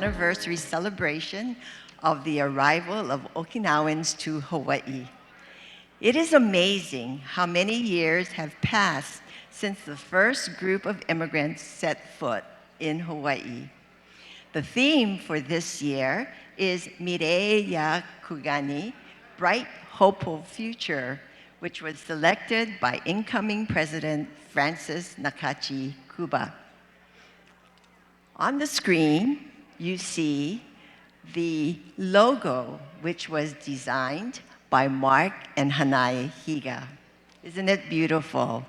anniversary celebration of the arrival of Okinawans to Hawaii. It is amazing how many years have passed since the first group of immigrants set foot in Hawaii. The theme for this year is Mirei ya Kugani, Bright, Hopeful Future, which was selected by incoming President Francis Nakachi Kuba. On the screen, you see the logo, which was designed by Mark and Hanae Higa. Isn't it beautiful?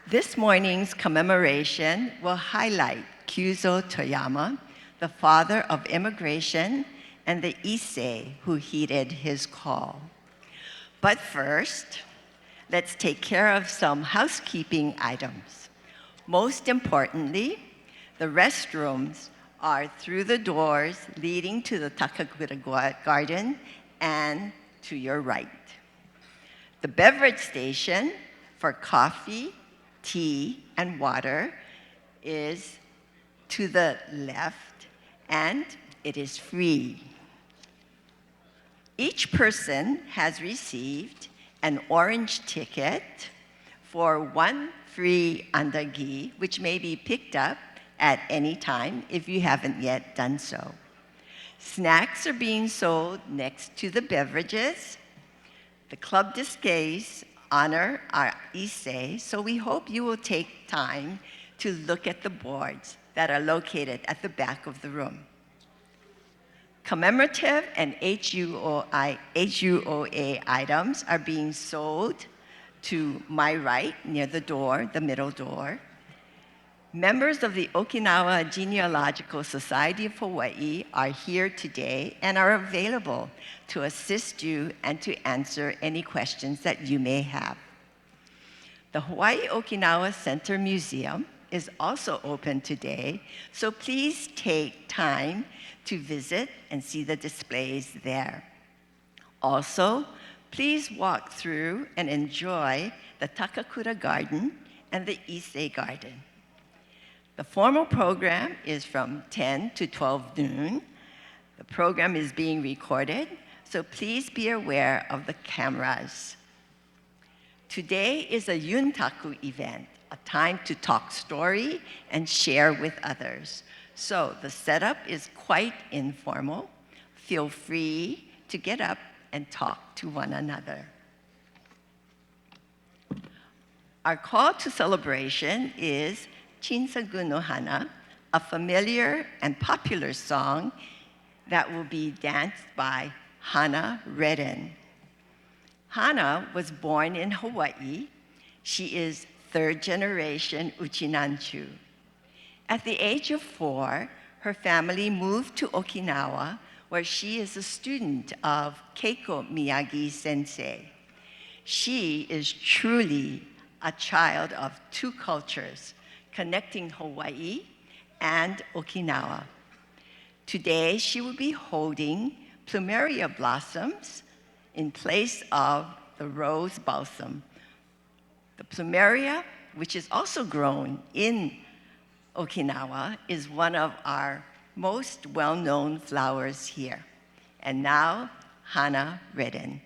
This morning's commemoration will highlight Kyuzo Toyama, the father of immigration, and the Issei who heeded his call. But first, let's take care of some housekeeping items. Most importantly, the restrooms are through the doors leading to the Nakagawa garden and to your right. The beverage station for coffee, tea, and water is to the left, and it is free. Each person has received an orange ticket for one free andagi, which may be picked up at any time if you haven't yet done so. Snacks are being sold next to the beverages. The club displays honor our Issei, so we hope you will take time to look at the boards that are located at the back of the room. Commemorative and HUOA items are being sold to my right, near the door, the middle door. Members of the Okinawa Genealogical Society of Hawaii are here today and are available to assist you and to answer any questions that you may have. The Hawaii Okinawa Center Museum is also open today, so please take time to visit and see the displays there. Also, please walk through and enjoy the Takakura Garden and the Issei Garden. The formal program is from 10 to 12 noon. The program is being recorded, so please be aware of the cameras. Today is a Yuntaku event, a time to talk story and share with others. So the setup is quite informal. Feel free to get up and talk to one another. Our call to celebration is Chinsagu no Hana, a familiar and popular song that will be danced by Hana Redden. Hana was born in Hawaii. She is third generation Uchinanchu. At the age of 4, her family moved to Okinawa, where she is a student of Keiko Miyagi Sensei. She is truly a child of two cultures, connecting Hawaii and Okinawa. Today, she will be holding plumeria blossoms in place of the rose balsam. The plumeria, which is also grown in Okinawa, is one of our most well-known flowers here. And now, Hana Redden.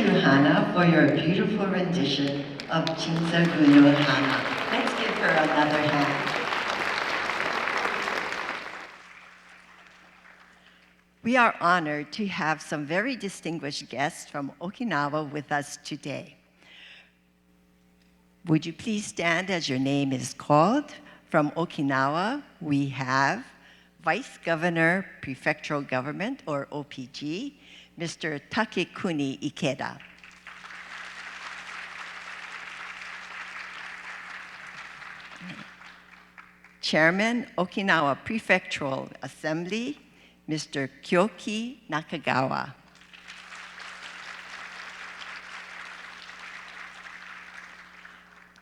you, Hana, for your beautiful rendition of Chinsa Gunyo Hana. Let's give her another hand. We are honored to have some very distinguished guests from Okinawa with us today. Would you please stand as your name is called? From Okinawa, we have Vice Governor, Prefectural Government, or OPG, Mr. Takekuni Ikeda. Chairman, Okinawa Prefectural Assembly, Mr. Kyoki Nakagawa.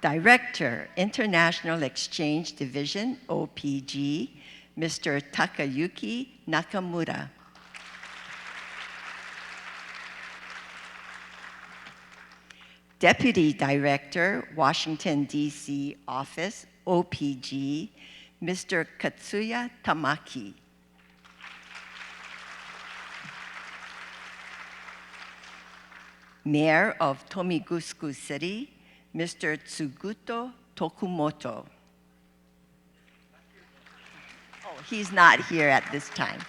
Director, International Exchange Division, OPG, Mr. Takayuki Nakamura. Deputy Director, Washington, D.C. Office, OPG, Mr. Katsuya Tamaki. Mayor of Tomigusuku City, Mr. Tsuguto Tokumoto. Oh, he's not here at this time.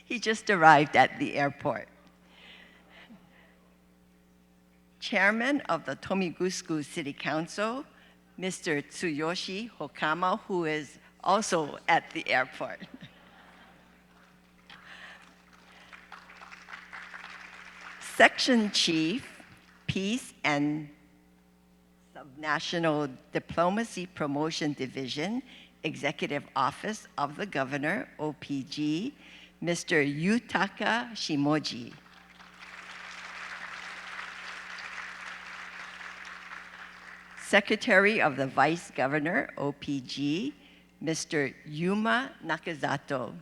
He just arrived at the airport. Chairman of the Tomigusuku City Council, Mr. Tsuyoshi Hokama, who is also at the airport. Section Chief, Peace and Subnational Diplomacy Promotion Division, Executive Office of the Governor, OPG, Mr. Yutaka Shimoji. Secretary of the Vice Governor, OPG, Mr. Yuma Nakazato.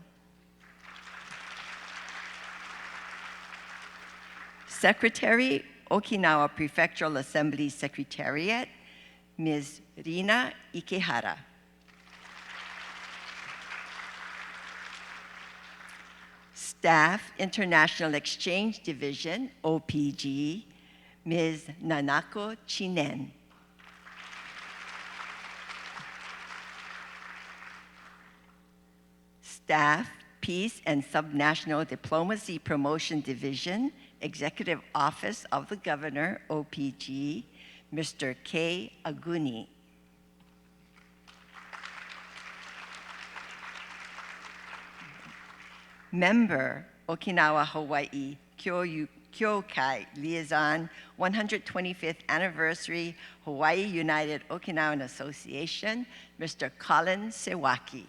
Secretary, Okinawa Prefectural Assembly Secretariat, Ms. Rina Ikehara. Staff, International Exchange Division, OPG, Ms. Nanako Chinen. Staff, Peace and Subnational Diplomacy Promotion Division, Executive Office of the Governor, OPG, Mr. K. Aguni. Member, Okinawa, Hawaii, Kyokai Liaison, 125th Anniversary, Hawaii United Okinawan Association, Mr. Colin Sewaki.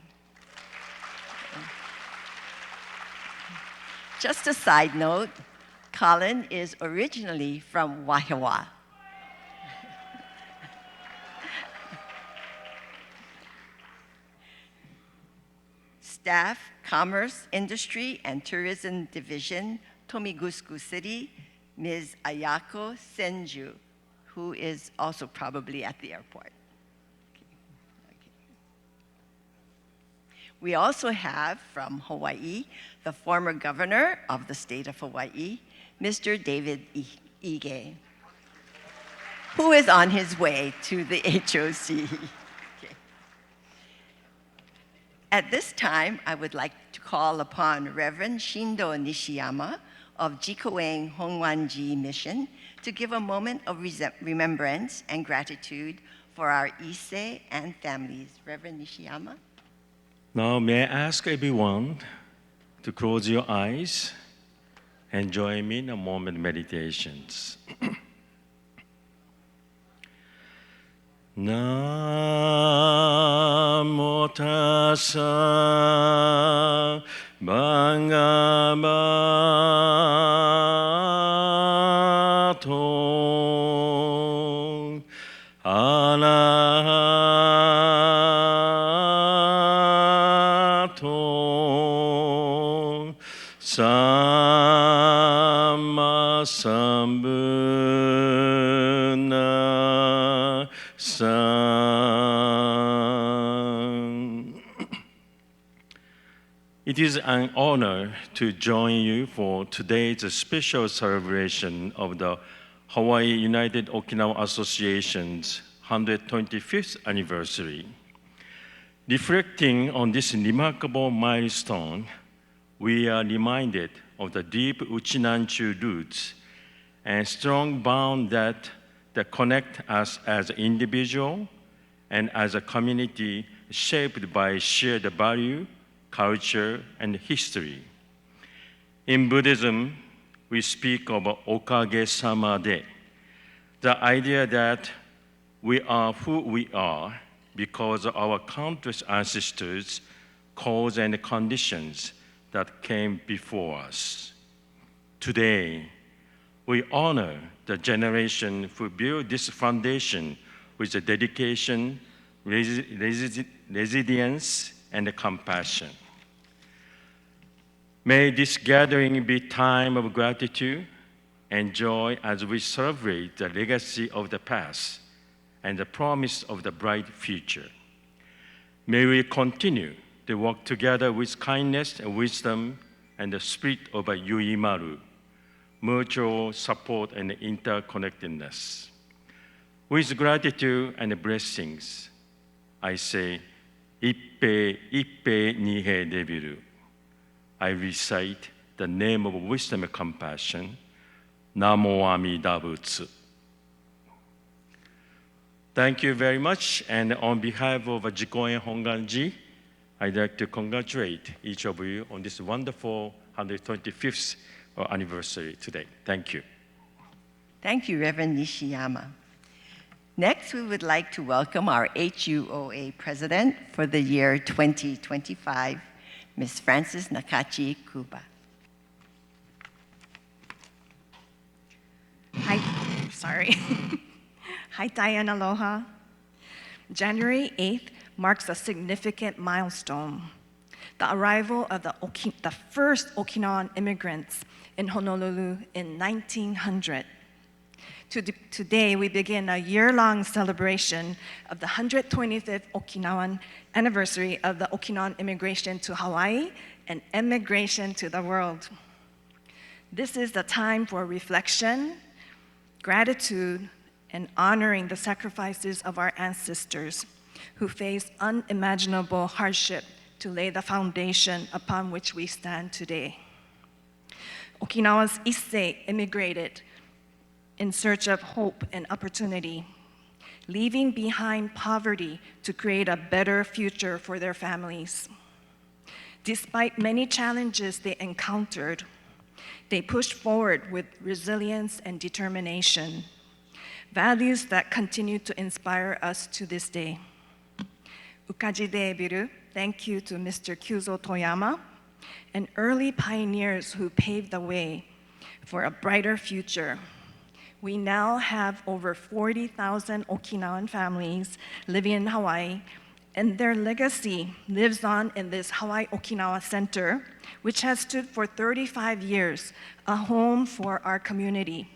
Just a side note, Colin is originally from Wahiawa. Staff, Commerce, Industry, and Tourism Division, Tomigusuku City, Ms. Ayako Senju, who is also probably at the airport. Okay. We also have from Hawaii, the former governor of the state of Hawaii, Mr. David Ige, who is on his way to the HOC. Okay. At this time, I would like to call upon Reverend Shindo Nishiyama of Jikoeng Hongwanji Mission to give a moment of remembrance and gratitude for our Issei and families. Reverend Nishiyama. Now, may I ask everyone to close your eyes and join me in a moment meditations. Namo tassa bhagavato arahato samma sambuddhassa It is an honor to join you for today's special celebration of the Hawaii United Okinawa Association's 125th anniversary. Reflecting on this remarkable milestone, we are reminded of the deep Uchinanchu roots and strong bond that connect us as an individual and as a community shaped by shared value, culture, and history. In Buddhism, we speak of Okage-sama de, the idea that we are who we are because of our countless ancestors, cause, and conditions that came before us. Today, we honor the generation who built this foundation with the dedication, resilience, and compassion. May this gathering be a time of gratitude and joy as we celebrate the legacy of the past and the promise of the bright future. May we continue to work together with kindness and wisdom and the spirit of a yuimaru, mutual support and interconnectedness. With gratitude and blessings, I say, Ippei, Ippei Nihei Debiru. I recite the name of wisdom and compassion, Namo Amida Butsu. Thank you very much, and on behalf of Jikoen Honganji, I'd like to congratulate each of you on this wonderful 125th anniversary today. Thank you. Thank you, Reverend Nishiyama. Next, we would like to welcome our HUOA President for the year 2025, Ms. Frances Nakachi Kuba. Hi, sorry. Hi, Diane, aloha. January 8th marks a significant milestone, the arrival of the first Okinawan immigrants in Honolulu in 1900. Today, we begin a year-long celebration of the 125th Okinawan anniversary of the Okinawan immigration to Hawaii and immigration to the world. This is the time for reflection, gratitude, and honoring the sacrifices of our ancestors who faced unimaginable hardship to lay the foundation upon which we stand today. Okinawa's Issei immigrated in search of hope and opportunity, leaving behind poverty to create a better future for their families. Despite many challenges they encountered, they pushed forward with resilience and determination, values that continue to inspire us to this day. Ukaji de biru, thank you to Mr. Kyuzo Toyama and early pioneers who paved the way for a brighter future. We now have over 40,000 Okinawan families living in Hawaii, and their legacy lives on in this Hawaii Okinawa Center, which has stood for 35 years, a home for our community.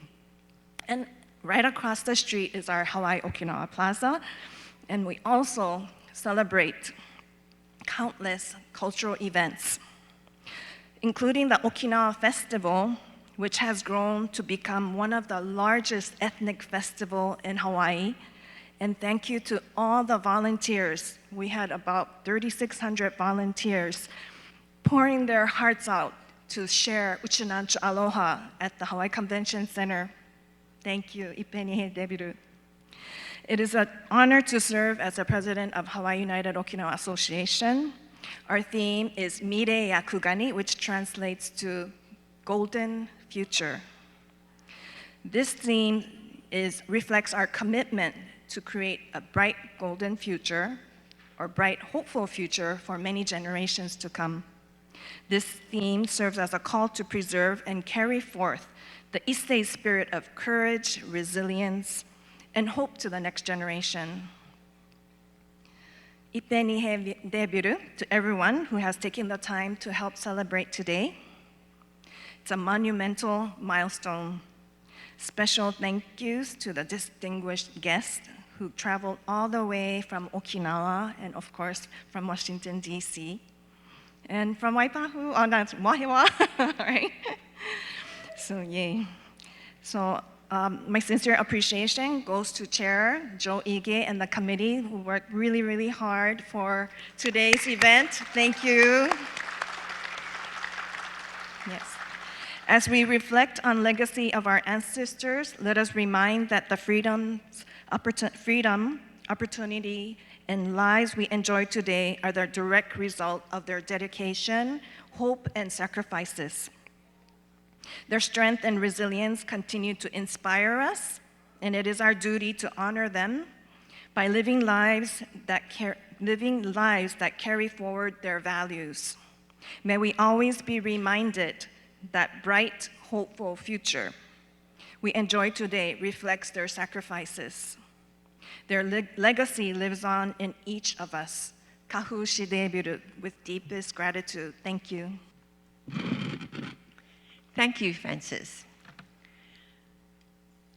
And right across the street is our Hawaii Okinawa Plaza, and we also celebrate countless cultural events, including the Okinawa Festival, which has grown to become one of the largest ethnic festivals in Hawaii. And thank you to all the volunteers. We had about 3,600 volunteers pouring their hearts out to share Uchinanchu Aloha at the Hawaii Convention Center. Thank you, Ippei Nihei Debiru. It is an honor to serve as the president of Hawaii United Okinawa Association. Our theme is Mirei Yakugani, which translates to golden future. This theme reflects our commitment to create a bright golden future, or bright hopeful future for many generations to come. This theme serves as a call to preserve and carry forth the Issei spirit of courage, resilience, and hope to the next generation. Ippei Nihei Debiru to everyone who has taken the time to help celebrate today. It's a monumental milestone. Special thank yous to the distinguished guests who traveled all the way from Okinawa and of course from Washington, D.C. And from Waipahu, oh, that's Wahiwa, right? So, yay. So, my sincere appreciation goes to Chair Joe Ige and the committee who worked really, really hard for today's event. Thank you. Yes. As we reflect on legacy of our ancestors, let us remind that the freedom, opportunity, and lives we enjoy today are the direct result of their dedication, hope, and sacrifices. Their strength and resilience continue to inspire us, and it is our duty to honor them by living lives that carry forward their values. May we always be reminded that bright, hopeful future we enjoy today reflects their sacrifices. Their legacy lives on in each of us. Kahu shidebiru, with deepest gratitude. Thank you. Thank you, Francis.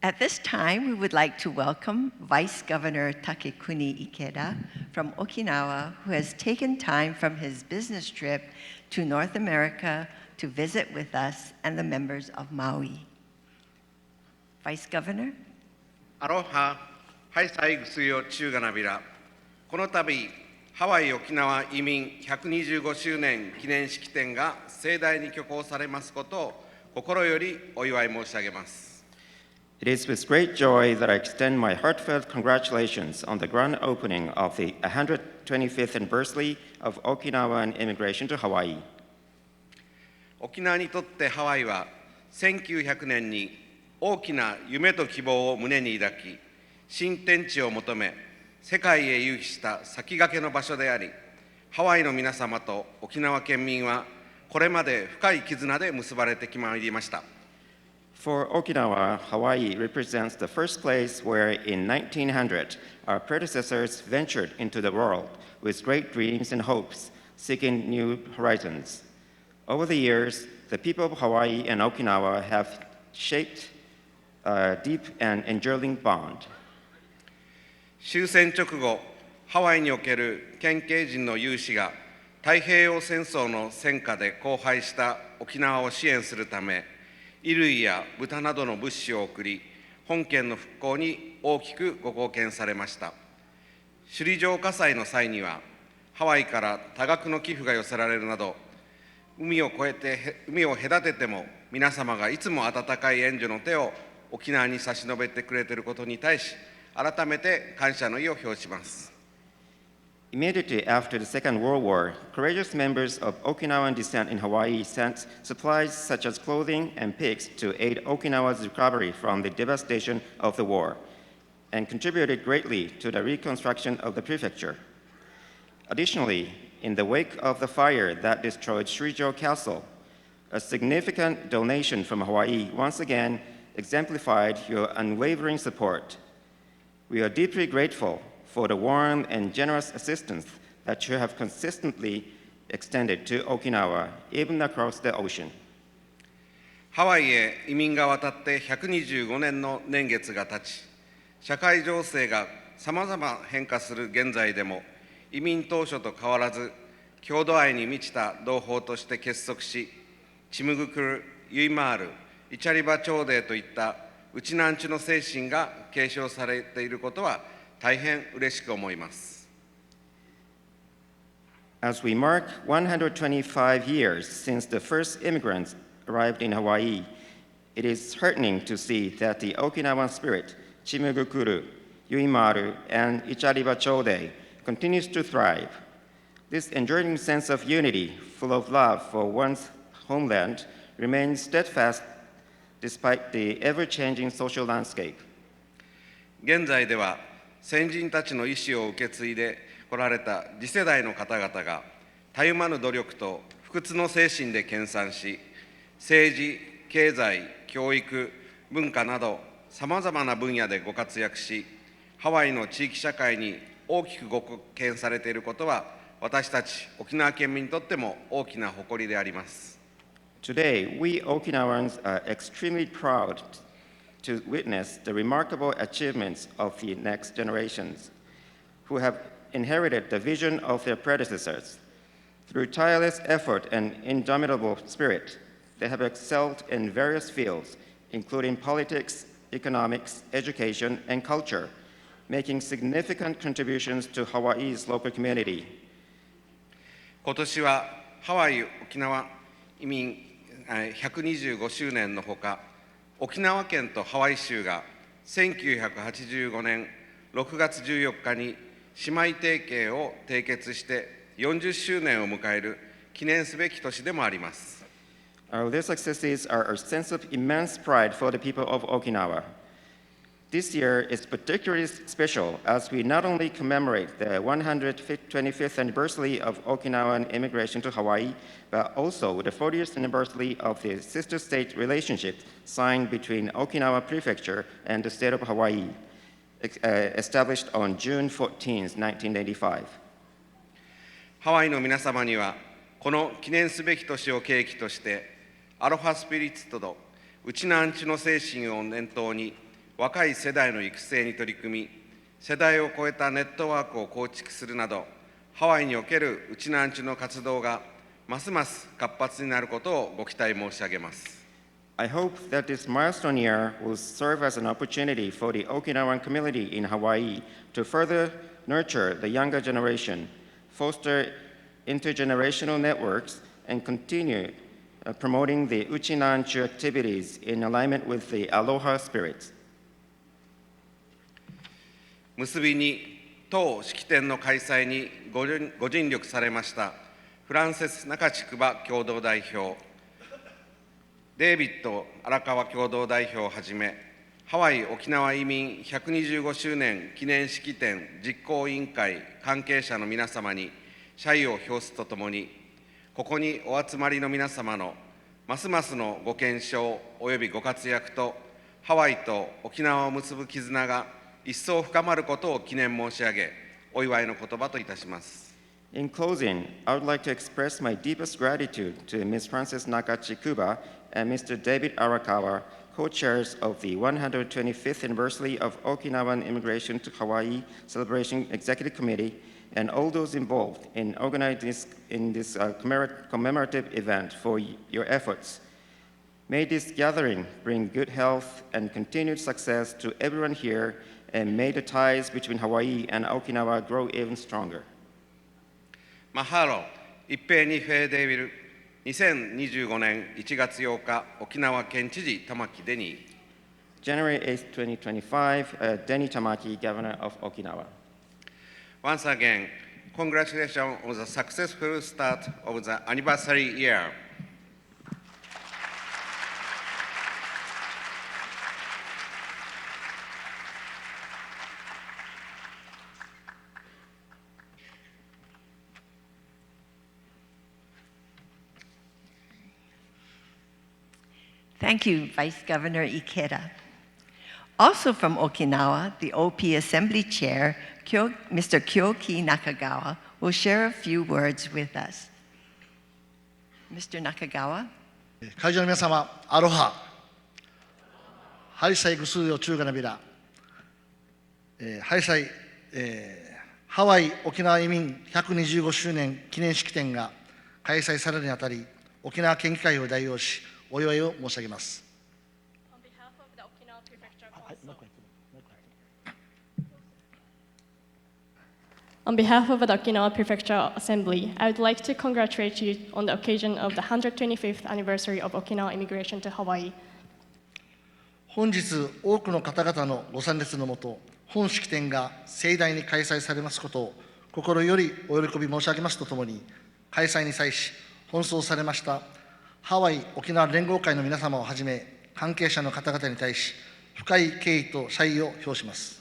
At this time, we would like to welcome Vice Governor Takekuni Ikeda from Okinawa, who has taken time from his business trip to North America to visit with us and the members of Maui. Vice Governor? Aloha, haisai gusuyo chuganabira. この度、ハワイ沖縄移民125周年記念式典が盛大に挙行されますことを心よりお祝い申し上げます。It is with great joy that I extend my heartfelt congratulations on the grand opening of the 125th anniversary of Okinawan immigration to Hawaii. 沖縄にとってハワイは1900年に大きな夢と希望を胸に抱き、新天地を求め、世界へ誘致した先駆けの場所であり、ハワイの皆様と沖縄県民はこれまで深い絆で結ばれてきまいりました。For Okinawa, Hawaii represents the first place where in 1900 our predecessors ventured into the world with great dreams and hopes, seeking new horizons. Over the years, the people of Hawaii and Okinawa have shaped a deep and enduring bond. 終戦直後、ハワイにおける県警人の有志が太平洋戦争の戦火で荒廃した沖縄を支援するため、衣類や豚などの物資を送り、本県の復興に大きくご貢献されました。首里城火災の際には、ハワイから多額の寄付が寄せられるなど、海を隔てても皆様がいつも温かい援助の手を沖縄に差し伸べてくれていることに対し、改めて感謝の意を表します。Immediately after the Second World War, courageous members of Okinawan descent in Hawaii sent supplies such as clothing and pigs to aid Okinawa's recovery from the devastation of the war, and contributed greatly to the reconstruction of the prefecture. Additionally, in the wake of the fire that destroyed Shurijo Castle, a significant donation from Hawaii once again exemplified your unwavering support. We are deeply grateful for the warm and generous assistance that you have consistently extended to Okinawa, even across the ocean. ハワイへ移民が渡って125年の年月が経ち、社会情勢がさまざま変化する現在でも、移民当初と変わらず、郷土愛に満ちた同胞として結束し、チムグクル、ユイマール、イチャリバ朝廷といったウチナンチュの精神が継承されていることは大変嬉しく思います。As we mark 125 years since the first immigrants arrived in Hawaii, it is heartening to see that the Okinawan spirit, Chimugukuru, Yuimaru, and Ichariba Chode, continues to thrive. This enduring sense of unity, full of love for one's homeland, remains steadfast despite the ever-changing social landscape. 現在では先人たちの意思を受け継いでこられた次世代の方々がたゆまぬ努力と不屈の精神で研鑽し、政治、経済、教育、文化などさまざまな分野でご活躍し、ハワイの地域社会に大きくご貢献されていることは、私たち沖縄県民にとっても大きな誇りであります。Today, we Okinawans are extremely proud to witness the remarkable achievements of the next generations, who have inherited the vision of their predecessors. Through tireless effort and indomitable spirit, they have excelled in various fields, including politics, economics, education, and culture, making significant contributions to Hawaii's local community. 今年はハワイ・沖縄移民125周年のほか、沖縄県とハワイ州が1985年6月14日に姉妹提携を締結して40周年を迎える記念すべき年でもあります。Their successes are a sense of immense pride for the people of Okinawa. This year is particularly special as we not only commemorate the 125th anniversary of Okinawan immigration to Hawaii, but also the 40th anniversary of the sister state relationship signed between Okinawa Prefecture and the state of Hawaii, established on June 14, 1985. ハワイの皆様には、この記念すべき年を契機として、アロハスピリッツとウチナンチュの精神を念頭に、若い世代の育成に取り組み、世代を超えたネットワークを構築するなど、ハワイにおけるウチナンチュの活動がますます活発になることをご期待申し上げます。I hope that this milestone year will serve as an opportunity for the Okinawan community in Hawaii to further nurture the younger generation, foster intergenerational networks, and continue promoting the Uchinanchu activities in alignment with the Aloha spirit. 結びに当式典の開催にご尽力されましたフランセス中地区場共同代表、デイビッド荒川共同代表をはじめ、ハワイ沖縄移民125周年記念式典実行委員会関係者の皆様に謝意を表すとともに、ここにお集まりの皆様のますますのご健勝およびご活躍と、ハワイと沖縄を結ぶ絆が一層深まることを記念申し上げ、お祝いの言葉といたします。In closing, I would like to express my deepest gratitude to Ms. Frances Nakachikuba and Mr. David Arakawa, co-chairs of the 125th anniversary of Okinawan Immigration to Hawaii Celebration Executive Committee, and all those involved in organizing this commemorative event for your efforts. May this gathering bring good health and continued success to everyone here, and may the ties between Hawaii and Okinawa grow even stronger. マハロ、一平にフェーデービル、2025年1月8日、沖縄県知事玉城デニー。January 8, 2025, Denny Tamaki, Governor of Okinawa. Once again, congratulations on the successful start of the anniversary year. Thank you, Vice Governor Ikeda. Also from Okinawa, the OP Assembly Chair, Mr. Kyoki Nakagawa, will share a few words with us. Mr. Nakagawa. 会場の皆様、アロハ。ハイサイグスー中華なビラ。ハイサイ、ハワイ沖縄移民125周年記念式典が開催されるにあたり、沖縄県議会を代表し、お祝いを申し上げます。On behalf of the Okinawa Prefecture Assembly, I would like to congratulate you on the occasion of the 125th anniversary of Okinawa immigration to Hawaii. 本日、多くの方々のご参列のもと、本式典が盛大に開催されますことを心よりお喜び申し上げますとともに、開催に際し、奔走されましたハワイ沖縄連合会の皆様をはじめ、関係者の方々に対し、深い敬意と謝意を表します。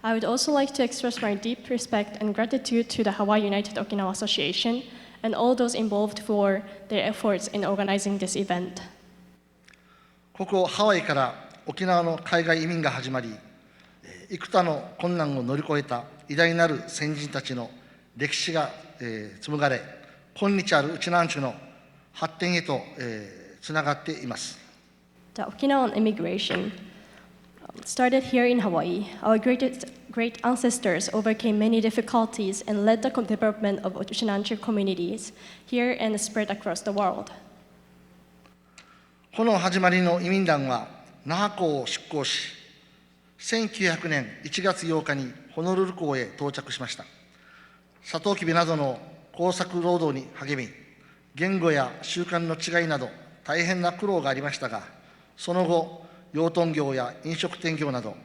I would also like to express my deep respect and gratitude to the Hawaii United Okinawa Association and all those involved for their efforts in organizing this event. ここハワイから沖縄の海外移民が始まり、幾多の困難を乗り越えた偉大なる先人たちの歴史が紡がれ、今日あるウチナンチュの発展へとつながっています。The Okinawan immigration started here in Hawaii. Our greatest great ancestors overcame many difficulties and led the development of Uchinanchu communities here and spread across the world. この始まりの移民団は那覇港を出港し、1900年1月8日にホノルル港へ到着しました。サトウキビなどの工作労働に励み、言語や習慣の違いなど大変な苦労がありましたが、その後、養豚業や飲食店業など、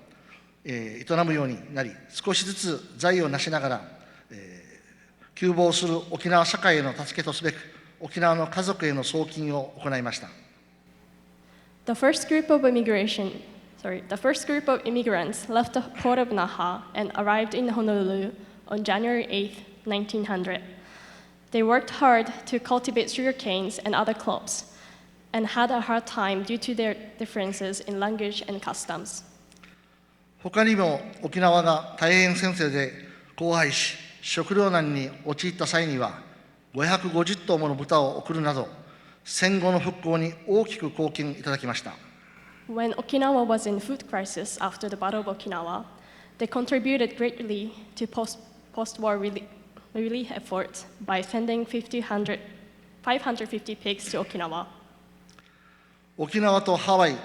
営むようになり、少しずつ財を成しながら、急防する沖縄社会への助けとすべく、沖縄の家族への送金を行いました。The first group of immigrants left the port of Naha and arrived in Honolulu on January 8, 1900. They worked hard to cultivate sugar canes and other crops, and had a hard time due to their differences in language and customs. 他にも沖縄が太平洋戦争で荒廃し、食糧難に陥った際には、550頭もの豚を送るなど、戦後の復興に大きく貢献いただきました。When Okinawa was in food crisis after the Battle of Okinawa, they contributed greatly to post-war relief efforts by sending 550 pigs to Okinawa. 沖縄とハワイ、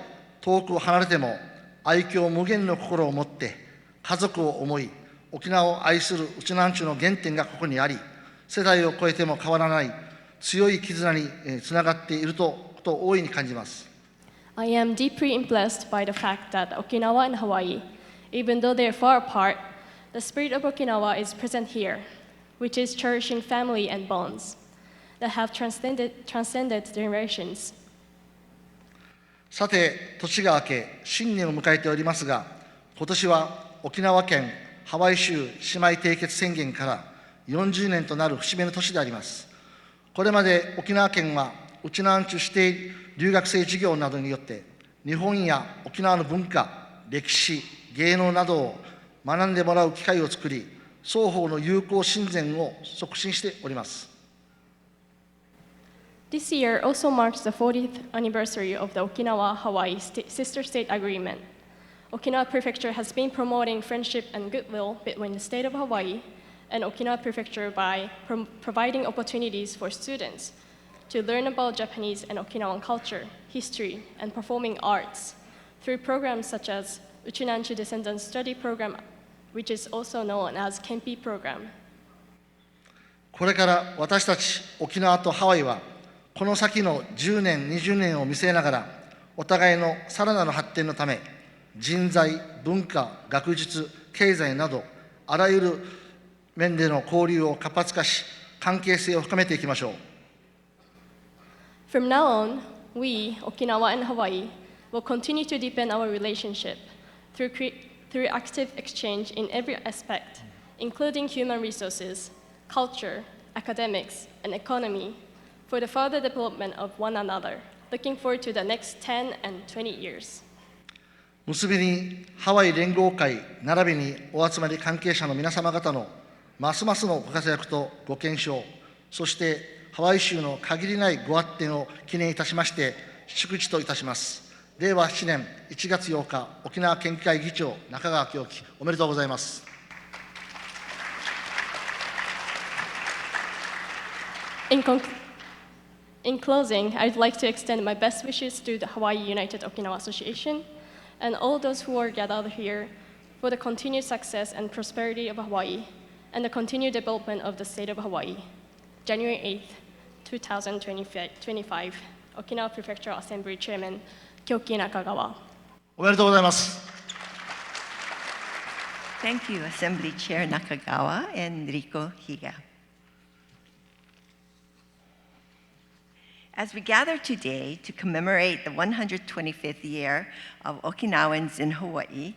遠く離れても愛嬌無限の心を持って家族を思い、沖縄を愛するウチナンチュの原点がここにあり、世代を超えても変わらない強い絆につながっていると大いに感じます。I am deeply impressed by the fact that Okinawa and Hawaii, even though they are far apart, the spirit of Okinawa is present here, which is cherishing family and bonds that have transcended generations. さて、年が明け、新年を迎えておりますが、今年は沖縄県ハワイ州姉妹締結宣言から40年となる節目の年であります。これまで沖縄県は、ウチナンチュ指定留学生事業などによって、日本や沖縄の文化、歴史、芸能などを学んでもらう機会を作り、双方の友好親善を促進しております。This year also marks the 40th anniversary of the Okinawa-Hawaii Sister State Agreement. Okinawa Prefecture has been promoting friendship and goodwill between the state of Hawaii and Okinawa Prefecture by providing opportunities for students to learn about Japanese and Okinawan culture, history, and performing arts through programs such as Uchinanchu Descendant Study Program, which is also known as Kenpi Program. これから私たち沖縄とハワイは、この先の10年、20年を見据えながら、お互いのさらなる発展のため、人材、文化、学術、経済など、あらゆる面での交流を活発化し、関係性を深めていきましょう。From now on, we, Okinawa and Hawaii, will continue to deepen our relationship through active exchange in every aspect, including human resources, culture, academics, and economy, for the further development of one another, looking forward to the next 10 and 20 years. 結びに、ハワイ連合会並びにお集まり関係者の皆様方のますますのご活躍とご健勝、そしてハワイ州の限りないご発展を記念いたしまして、祝辞といたします。令和7年1月8日、沖縄県議会議長、中川京樹、おめでとうございます。In closing, I'd like to extend my best wishes to the Hawaii United Okinawa Association and all those who are gathered here for the continued success and prosperity of Hawaii and the continued development of the state of Hawaii. January 8th, 2025, Okinawa Prefectural Assembly Chairman, Kyoki Nakagawa. おめでとうございます。Thank you, Assembly Chair Nakagawa and Riko Higa. As we gather today to commemorate the 125th year of Okinawans in Hawaii,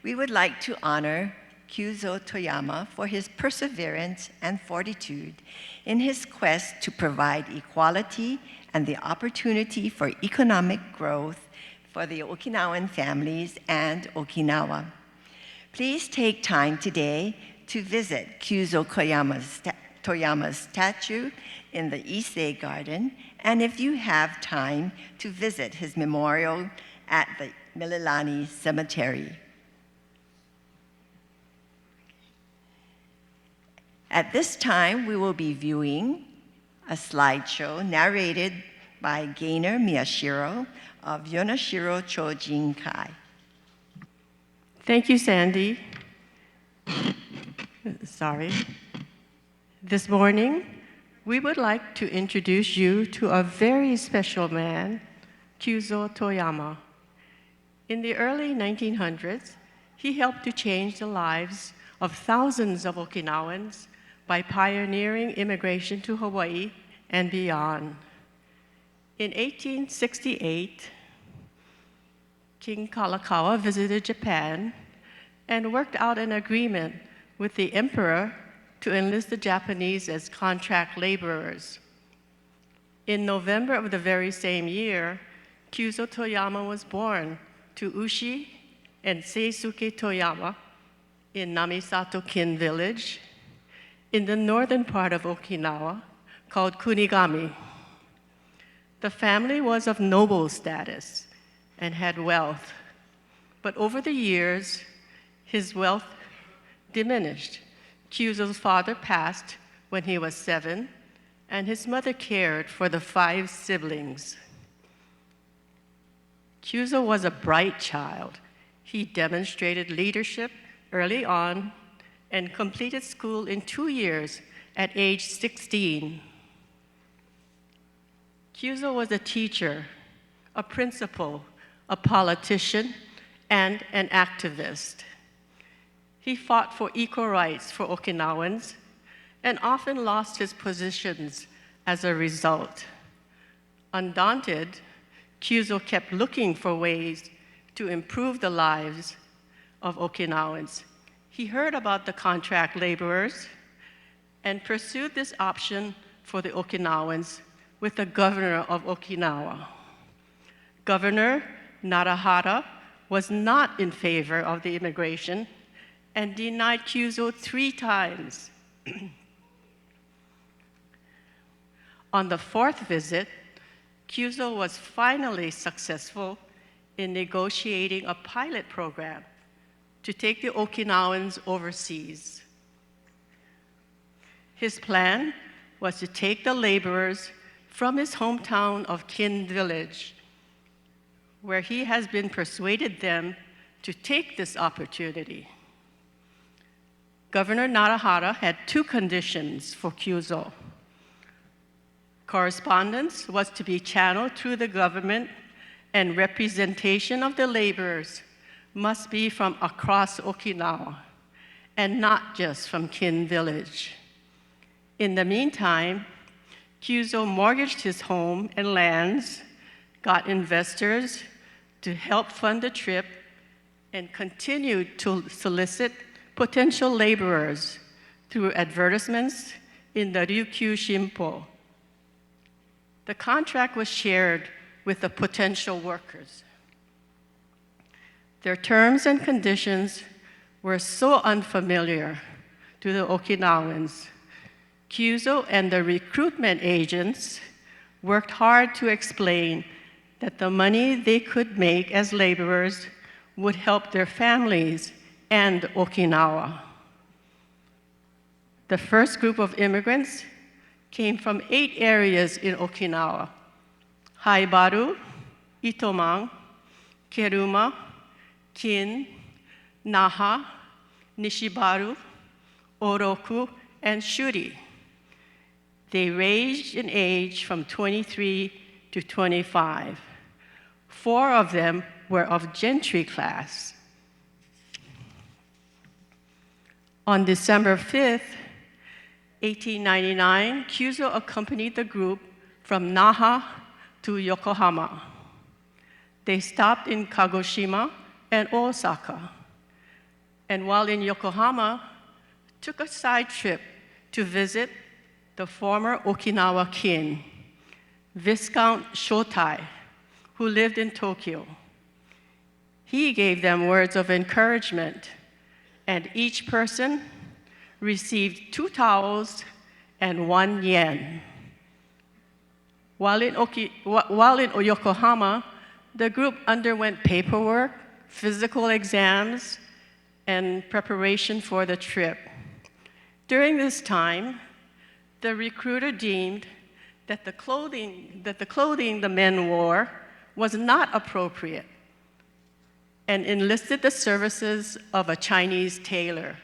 we would like to honor Kyuzo Toyama for his perseverance and fortitude in his quest to provide equality and the opportunity for economic growth for the Okinawan families and Okinawa. Please take time today to visit Kyuzo Toyama's statue in the Issei Garden, and if you have time, to visit his memorial at the Mililani Cemetery. At this time, we will be viewing a slideshow narrated by Gainer Miyashiro of Yonashiro Chojinkai. Thank you, Sandy. Sorry. This morning, we would like to introduce you to a very special man, Kyuzo Toyama. In the early 1900s, he helped to change the lives of thousands of Okinawans by pioneering immigration to Hawaii and beyond. In 1868, King Kalakaua visited Japan and worked out an agreement with the emperor to enlist the Japanese as contract laborers. In November of the very same year, Kyuzo Toyama was born to Ushi and Seisuke Toyama in Namisato Kin village in the northern part of Okinawa called Kunigami. The family was of noble status and had wealth, but over the years, his wealth diminished. Kyuzo's father passed when he was 7, and his mother cared for the 5 siblings. Kyuzo was a bright child. He demonstrated leadership early on and completed school in 2 years at age 16. Kyuzo was a teacher, a principal, a politician, and an activist. He fought for equal rights for Okinawans and often lost his positions as a result. Undaunted, Kyuzo kept looking for ways to improve the lives of Okinawans. He heard about the contract laborers and pursued this option for the Okinawans with the governor of Okinawa. Governor Narahara was not in favor of the immigration and denied Kyuzo 3 times. On the 4th visit, Kyuzo was finally successful in negotiating a pilot program to take the Okinawans overseas. His plan was to take the laborers from his hometown of Kin village, where he has been persuaded them to take this opportunity. Governor Narahara had 2 conditions for Kyuzo. Correspondence was to be channeled through the government, and representation of the laborers must be from across Okinawa and not just from Kin village. In the meantime, Kyuzo mortgaged his home and lands, got investors to help fund the trip, and continued to solicit potential laborers through advertisements in the Ryukyu Shimpo. The contract was shared with the potential workers. Their terms and conditions were so unfamiliar to the Okinawans. Kyuzo and the recruitment agents worked hard to explain that the money they could make as laborers would help their families and Okinawa. The first group of immigrants came from 8 areas in Okinawa: Haibaru, Itoman, Keruma, Kin, Naha, Nishibaru, Oroku, and Shuri. They ranged in age from 23 to 25. 4 of them were of gentry class. On December 5th, 1899, Kyuzo accompanied the group from Naha to Yokohama. They stopped in Kagoshima and Osaka, and while in Yokohama, took a side trip to visit the former Okinawa king, Viscount Shotai, who lived in Tokyo. He gave them words of encouragement, and each person received 2 towels and 1 yen. While in Yokohama, the group underwent paperwork, physical exams, and preparation for the trip. During this time, the recruiter deemed that the clothing the men wore was not appropriate and enlisted the services of a Chinese tailor.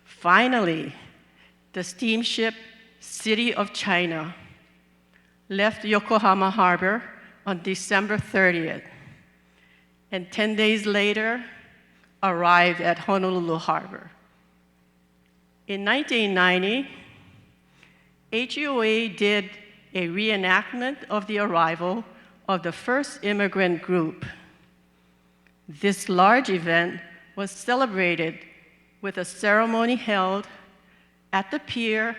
Finally, the steamship City of China left Yokohama Harbor on December 30th, and 10 days later arrived at Honolulu Harbor. In 1990, HUOA did a reenactment of the arrival of the first immigrant group. This large event was celebrated with a ceremony held at the pier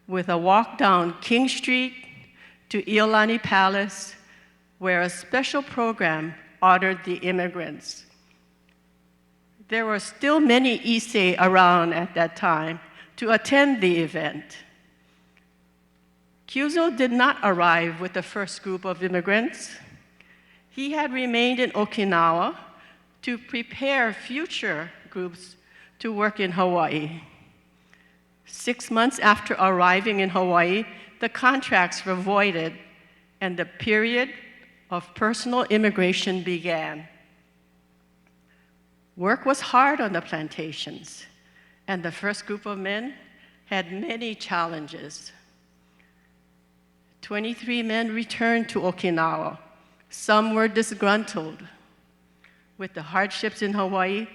with a walk down King Street to Iolani Palace, where a special program honored the immigrants. There were still many Issei around at that time to attend the event. Kyuzo did not arrive with the first group of immigrants. He had remained in Okinawa to prepare future groups to work in Hawaii. 6 months after arriving in Hawaii, the contracts were voided and the period of personal immigration began. Work was hard on the plantations, and the first group of men had many challenges. 23 men returned to Okinawa. Some were disgruntled with the hardships in Hawaii,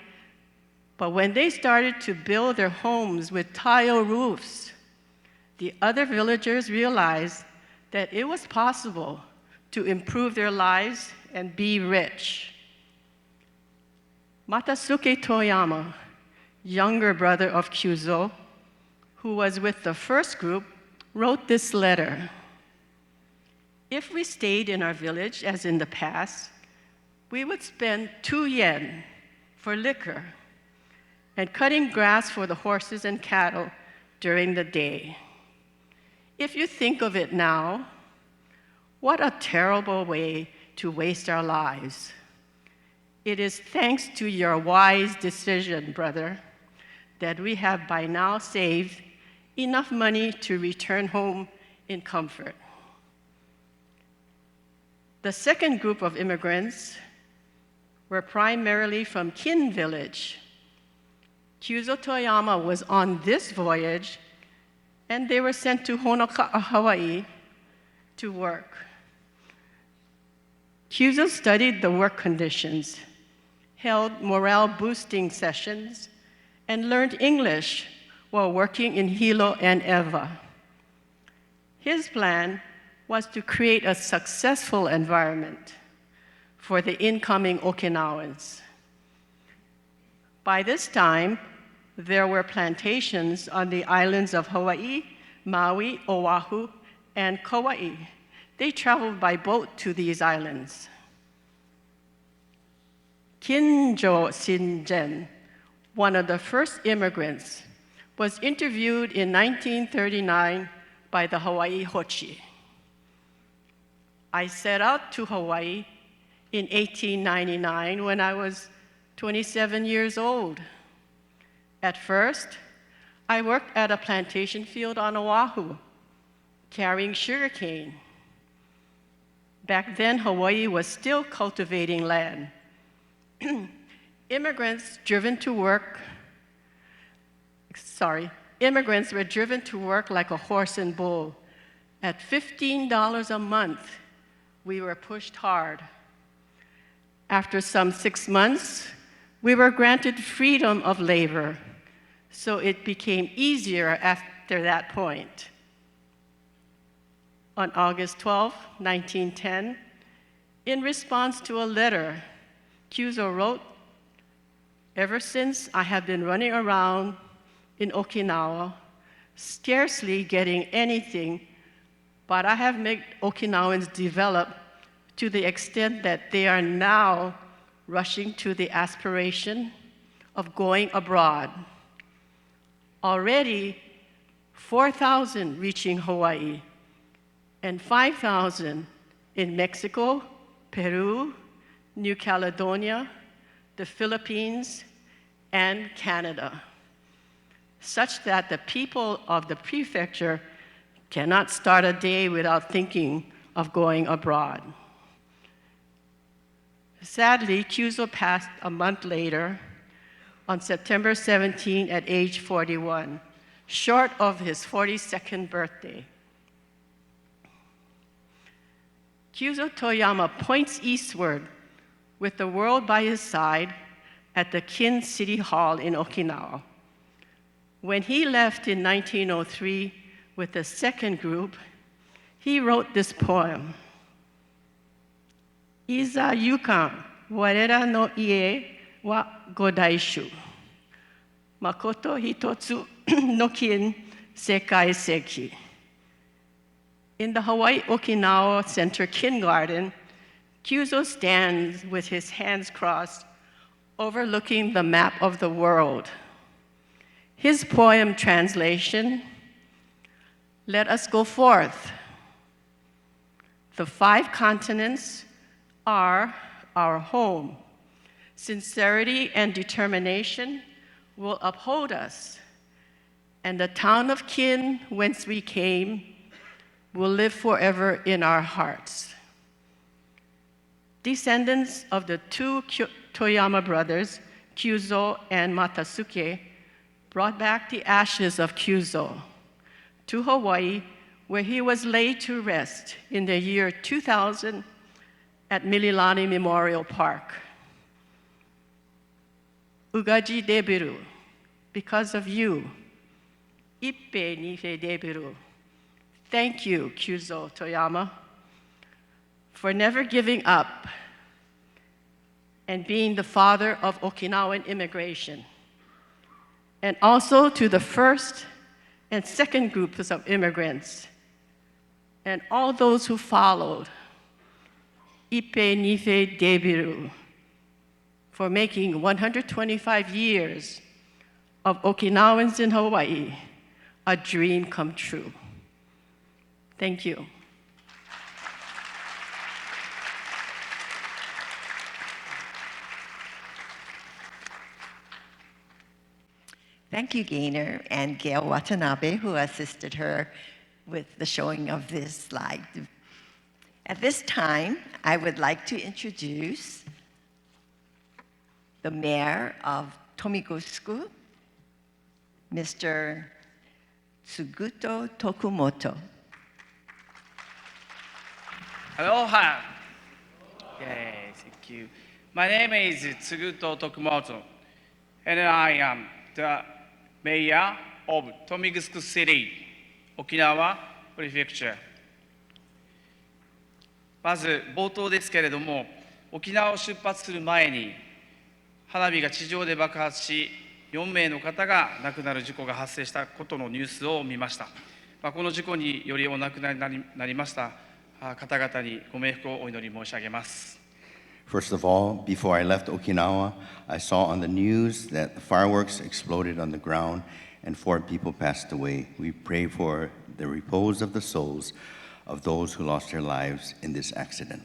but when they started to build their homes with tile roofs, the other villagers realized that it was possible to improve their lives and be rich. Matasuke Toyama, younger brother of Kyuzo, who was with the first group, wrote this letter. If we stayed in our village as in the past, we would spend 2 yen for liquor and cutting grass for the horses and cattle during the day. If you think of it now, what a terrible way to waste our lives. It is thanks to your wise decision, brother, that we have by now saved enough money to return home in comfort. The second group of immigrants were primarily from Kin Village. Kyuzo Toyama was on this voyage, and they were sent to Honoka'a, Hawaii, to work. Kyuzo studied the work conditions, held morale-boosting sessions, and learned English while working in Hilo and Eva. His plan was to create a successful environment for the incoming Okinawans. By this time, there were plantations on the islands of Hawaii, Maui, Oahu, and Kauai. They traveled by boat to these islands. Kinjo Shinjen, one of the first immigrants, was interviewed in 1939 by the Hawaii Hochi. I set out to Hawaii in 1899 when I was 27 years old. At first, I worked at a plantation field on Oahu, carrying sugarcane. Back then, Hawaii was still cultivating land. Immigrants were driven to work like a horse and bull. At $15 a month, we were pushed hard. After some 6 months, we were granted freedom of labor, so it became easier after that point. On August 12, 1910, in response to a letter, Kyuzo wrote, "Ever since I have been running around in Okinawa, scarcely getting anything, but I have made Okinawans develop to the extent that they are now rushing to the aspiration of going abroad. Already, 4,000 reaching Hawaii, and 5,000 in Mexico, Peru, New Caledonia, the Philippines, and Canada. such that the people of the prefecture cannot start a day without thinking of going abroad. Sadly, Kyuzo passed a month later on September 17 at age 41, short of his 42nd birthday. Kyuzo Toyama points eastward with the world by his side at the Kin City Hall in Okinawa. When he left in 1903 with the second group, he wrote this poem. Iza yukan warera no ie wa godaishu. Makoto hitotsu no kin sekai seki. In the Hawaii Okinawa Center Kindergarten, Kyuzo stands with his hands crossed, overlooking the map of the world. His poem translation, let us go forth. The 5 continents are our home. Sincerity and determination will uphold us, and the town of Kin, whence we came, will live forever in our hearts. Descendants of the 2 Toyama brothers, Kyuzo and Matasuke, brought back the ashes of Kyuzo to Hawaii, where he was laid to rest in the year 2000 at Mililani Memorial Park. Ugaji debiru, because of you. Ippe nife debiru. Thank you, Kyuzo Toyama, for never giving up and being the father of Okinawan immigration, and also to the first and second groups of immigrants, and all those who followed. Ippe nife debiru, for making 125 years of Okinawans in Hawaii a dream come true. Thank you. Thank you, Gaynor, and Gail Watanabe, who assisted her with the showing of this slide. At this time, I would like to introduce the mayor of Tomigusuku, Mr. Tsuguto Tokumoto. Aloha. Yay, thank you. My name is Tsuguto Tokumoto, and I am the mayor of Tomigusuku City, Okinawa Prefecture. まず冒頭ですけれども、沖縄を出発する前に花火が地上で爆発し、4名の方が亡くなる事故が発生したことのニュースを見ました。この事故によりお亡くなりになりました方々にご冥福をお祈り申し上げます。First of all, before I left Okinawa, I saw on the news that the fireworks exploded on the ground and 4 people passed away. We pray for the repose of the souls of those who lost their lives in this accident.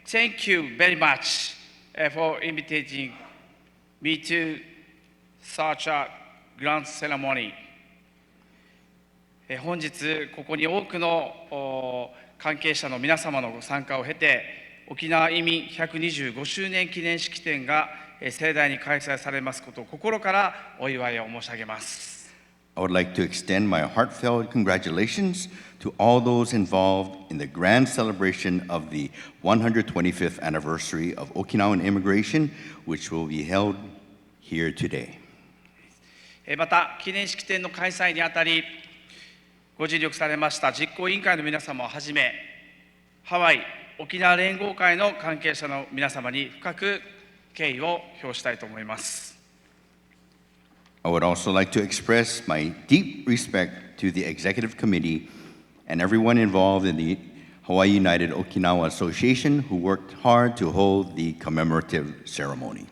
Thank you very much for inviting me to such a grand ceremony. 本日ここに多くの関係者の皆様のご参加を経て、沖縄移民125周年記念式典が盛大に開催されますことを心からお祝いを申し上げます。I would like to extend my heartfelt congratulations to all those involved in the grand celebration of the 125th anniversary of Okinawan immigration, which will be held here today. また、記念式典の開催にあたり、ご尽力されました実行委員会の皆様をはじめ、ハワイ・沖縄連合会の関係者の皆様に深く敬意を表したいと思います。I would also like to express my deep respect to the Executive Committee and everyone involved in the Hawaii United Okinawa Association who worked hard to hold the commemorative ceremony.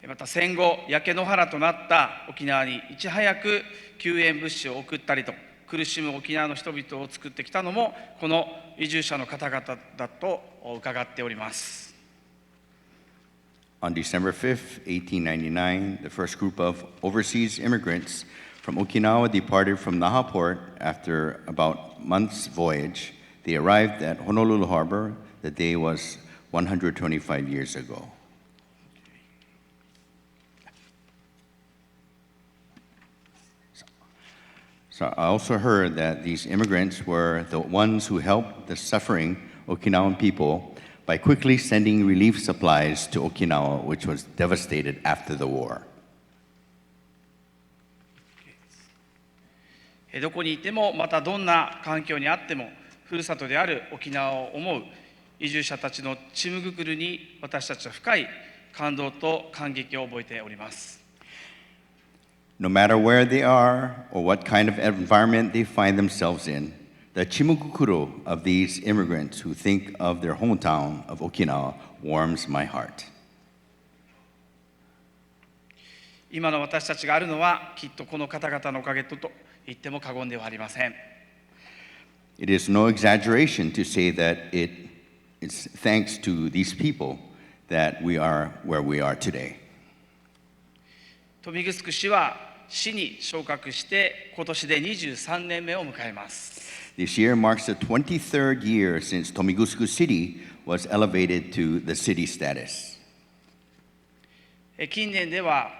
また戦後、焼け野原となった沖縄にいち早く救援物資を送ったりと、苦しむ沖縄の人々を作ってきたのも、この移住者の方々だと伺っております。On December 5th, 1899, the first group of overseas immigrants from Okinawa departed from Naha Port after about a month's voyage. They arrived at Honolulu Harbor. The day was 125 years ago. So I also heard that these immigrants were the ones who helped the suffering Okinawan people by quickly sending relief supplies to Okinawa, which was devastated after the war. どこにいてもまたどんな環境にあってもふるさとである沖縄を思う移住者たちのちむぐくるに私たちは深い感動と感激を覚えております。No matter where they are or what kind of environment they find themselves in, the chimugukuro of these immigrants who think of their hometown of Okinawa warms my heart. 今の私たちがあるのはきっとこの方々のおかげと言っても過言ではありません。It is no exaggeration to say that it's thanks to these people that we are where we are today. 豊見城市は市に昇格して今年で23年目を迎えます。This year marks the 23rd year since Tomigusuku City was elevated to the city status. 近年では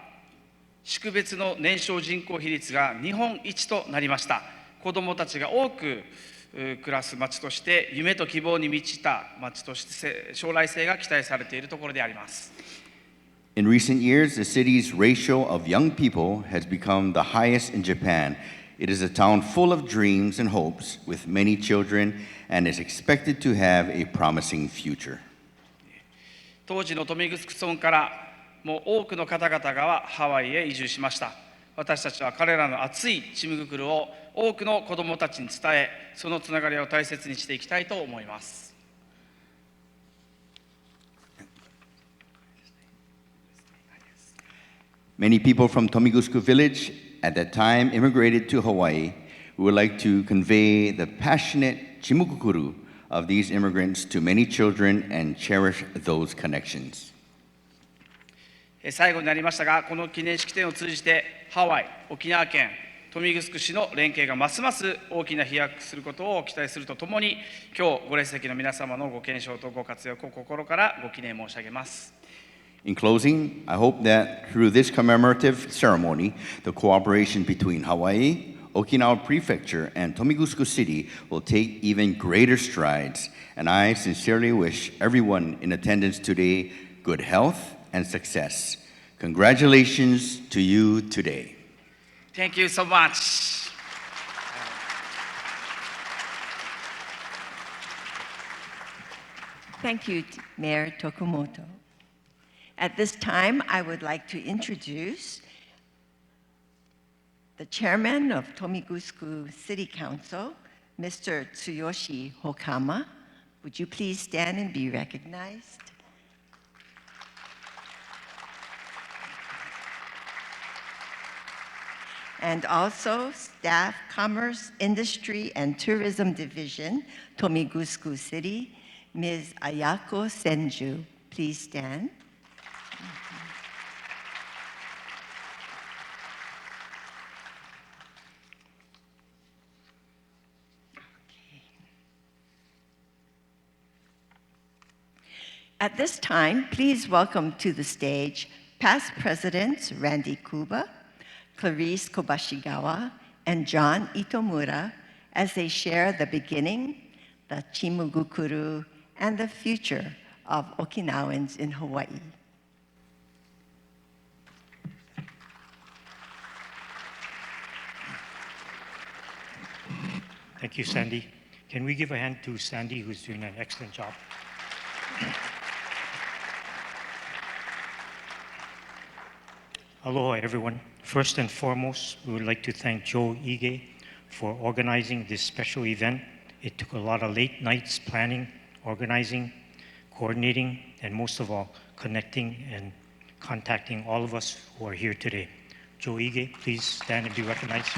宿別の年少人口比率が日本一となりました。子どもたちが多く暮らす町として夢と希望に満ちた町として将来性が期待されているところであります。In recent years, the city's ratio of young people has become the highest in Japan. It is a town full of dreams and hopes with many children and is expected to have a promising future. 当時の豊見城村からもう多くの方々がハワイへ移住しました。私たちは彼らの熱いちむぐくるを多くの子どもたちに伝え、そのつながりを大切にしていきたいと思います。Many people from Tomigusuku village at that time immigrated to Hawaii. We would like to convey the passionate chimugukuru of these immigrants to many children and cherish those connections. 最後になりましたが、この記念式典を通じてハワイ、沖縄県、豊見城市の連携がますます大きな飛躍することを期待するとともに、今日ご列席の皆様のご健勝とご活躍を心からご記念申し上げます。In closing, I hope that through this commemorative ceremony, the cooperation between Hawaii, Okinawa Prefecture, and Tomigusuku City will take even greater strides, and I sincerely wish everyone in attendance today good health and success. Congratulations to you today. Thank you so much. Thank you, Mayor Tokumoto. At this time, I would like to introduce the chairman of Tomigusuku City Council, Mr. Tsuyoshi Hokama. Would you please stand and be recognized? And also Staff Commerce, Industry, and Tourism Division, Tomigusuku City, Ms. Ayako Senju. Please stand. At this time, please welcome to the stage past presidents Randy Kuba, Clarice Kobashigawa, and John Itomura as they share the beginning, the chimugukuru, and the future of Okinawans in Hawaii. Thank you, Sandy. Can we give a hand to Sandy, who's doing an excellent job? Aloha, everyone. First and foremost, we would like to thank Joe Ige for organizing this special event. It took a lot of late nights planning, organizing, coordinating, and most of all, connecting and contacting all of us who are here today. Joe Ige, please stand and be recognized.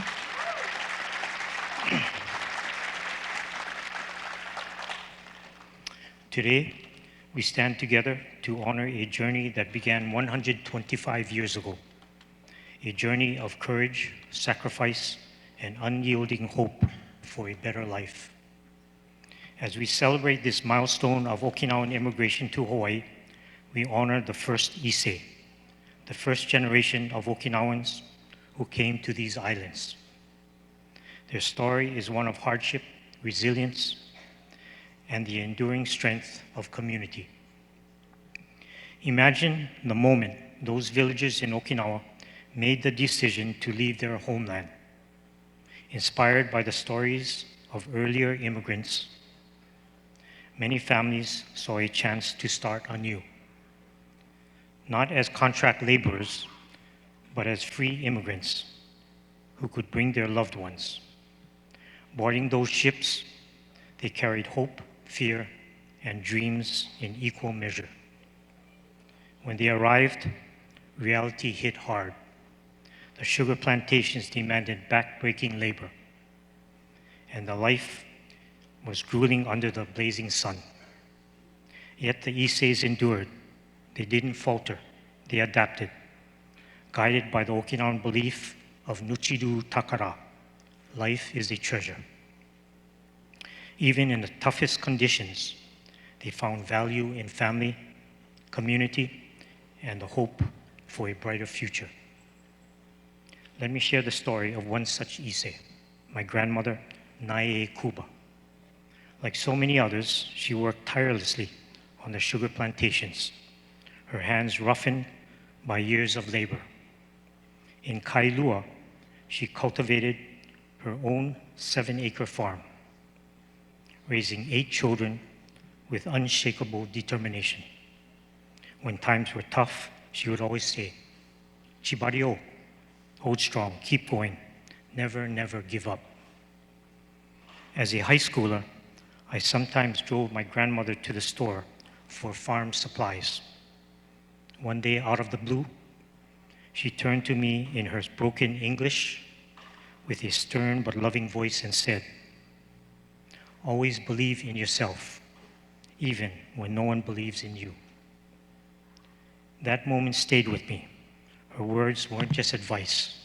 Today, we stand together to honor a journey that began 125 years ago, a journey of courage, sacrifice, and unyielding hope for a better life. As we celebrate this milestone of Okinawan immigration to Hawaii, we honor the first Issei, the first generation of Okinawans who came to these islands. Their story is one of hardship, resilience, and the enduring strength of community. Imagine the moment those villagers in Okinawa made the decision to leave their homeland. Inspired by the stories of earlier immigrants, many families saw a chance to start anew, not as contract laborers, but as free immigrants who could bring their loved ones. Boarding those ships, they carried hope, fear, and dreams in equal measure. When they arrived, reality hit hard. The sugar plantations demanded back-breaking labor, and the life was grueling under the blazing sun. Yet the Isseis endured. They didn't falter. They adapted, guided by the Okinawan belief of Nuchiru Takara, life is a treasure. Even in the toughest conditions, they found value in family, community, and the hope for a brighter future. Let me share the story of one such Issei, my grandmother, Nae Kuba. Like so many others, she worked tirelessly on the sugar plantations, her hands roughened by years of labor. In Kailua, she cultivated her own 7-acre farm, raising 8 children with unshakable determination. When times were tough, she would always say, "Chibari-o, hold strong, keep going, never, never give up." As a high schooler, I sometimes drove my grandmother to the store for farm supplies. One day, out of the blue, she turned to me in her broken English with a stern but loving voice and said, "Always believe in yourself, even when no one believes in you." That moment stayed with me. Her words weren't just advice.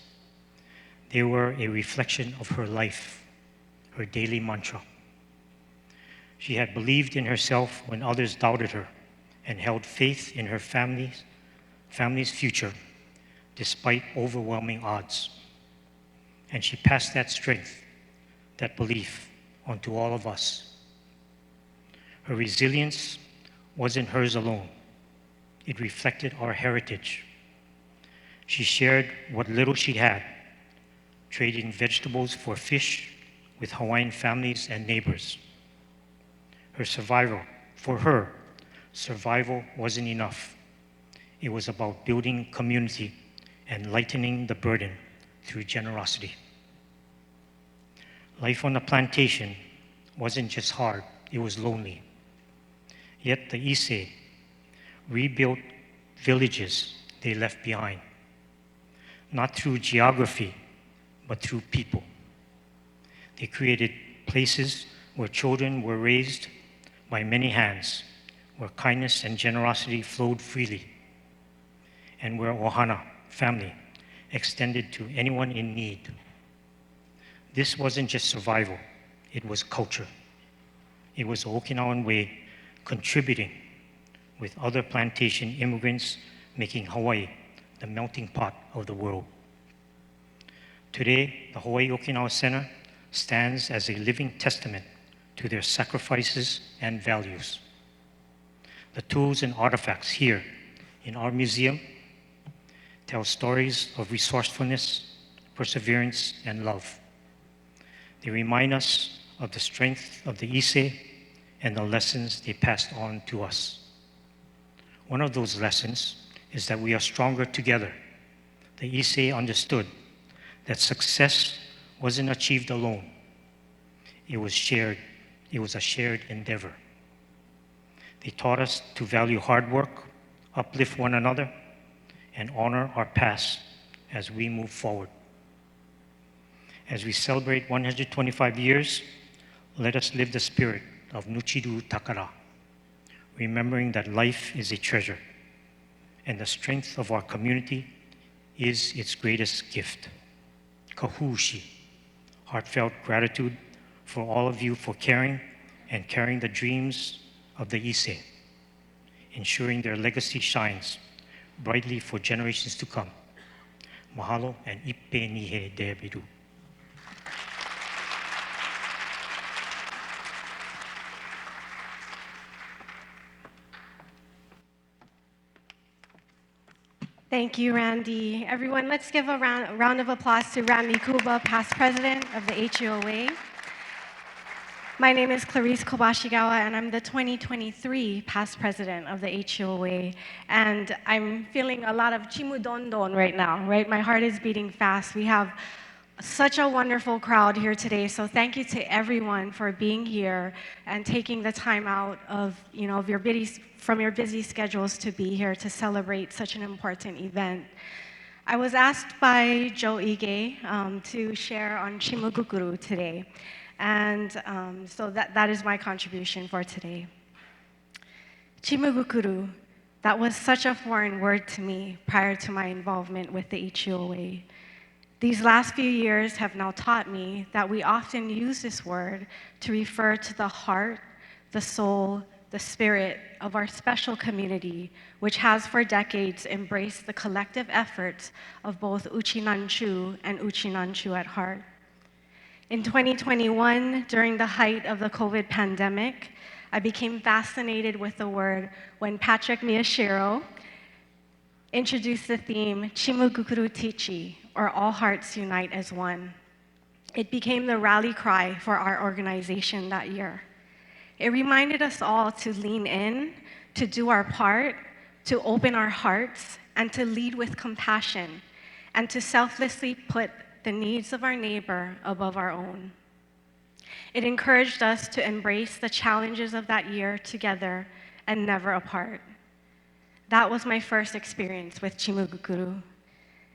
They were a reflection of her life, her daily mantra. She had believed in herself when others doubted her and held faith in her family's future despite overwhelming odds. And she passed that strength, that belief, onto all of us. Her resilience wasn't hers alone. It reflected our heritage. She shared what little she had, trading vegetables for fish with Hawaiian families and neighbors. For her, survival wasn't enough. It was about building community and lightening the burden through generosity. Life on the plantation wasn't just hard, it was lonely. Yet the Issei rebuilt villages they left behind, not through geography, but through people. They created places where children were raised by many hands, where kindness and generosity flowed freely, and where ohana, family, extended to anyone in need. This wasn't just survival, it was culture. It was the Okinawan way, contributing with other plantation immigrants, making Hawaii the melting pot of the world. Today, the Hawaii Okinawa Center stands as a living testament to their sacrifices and values. The tools and artifacts here in our museum tell stories of resourcefulness, perseverance, and love. They remind us of the strength of the Issei and the lessons they passed on to us. One of those lessons is that we are stronger together. The Issei understood that success wasn't achieved alone. It was shared. It was a shared endeavor. They taught us to value hard work, uplift one another, and honor our past as we move forward. As we celebrate 125 years, let us live the spirit of Nuchiru Takara, remembering that life is a treasure and the strength of our community is its greatest gift. Kahushi, heartfelt gratitude for all of you for caring and carrying the dreams of the Issei, ensuring their legacy shines brightly for generations to come. Mahalo and ippe nihe debiru. Thank you, Randy. Everyone, let's give a round of applause to Randy Kuba, past president of the HUOA. My name is Clarice Kobashigawa, and I'm the 2023 past president of the HUOA. And I'm feeling a lot of chimudondon right now, right? My heart is beating fast. We have such a wonderful crowd here today. So thank you to everyone for being here and taking the time out of, from your busy schedules to be here to celebrate such an important event. I was asked by Joe Ige to share on Shimogukuru today. And so that is my contribution for today. Chimogukuru, that was such a foreign word to me prior to my involvement with the HUOA. These last few years have now taught me that we often use this word to refer to the heart, the soul, the spirit of our special community, which has for decades embraced the collective efforts of both Uchinanchu and Uchinanchu at heart. In 2021, during the height of the COVID pandemic, I became fascinated with the word when Patrick Miyashiro introduced the theme Chimugukuru Tichi, or All Hearts Unite as One. It became the rally cry for our organization that year. It reminded us all to lean in, to do our part, to open our hearts, and to lead with compassion, and to selflessly put the needs of our neighbor above our own. It encouraged us to embrace the challenges of that year together and never apart. That was my first experience with Chimugukuru.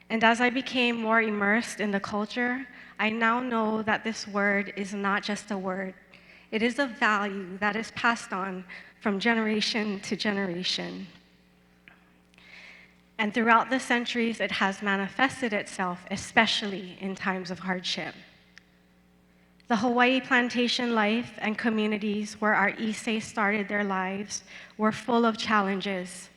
And as I became more immersed in the culture, I now know that this word is not just a word. It is a value that is passed on from generation to generation. And throughout the centuries, it has manifested itself, especially in times of hardship. The Hawaii plantation life and communities where our Issei started their lives were full of challenges.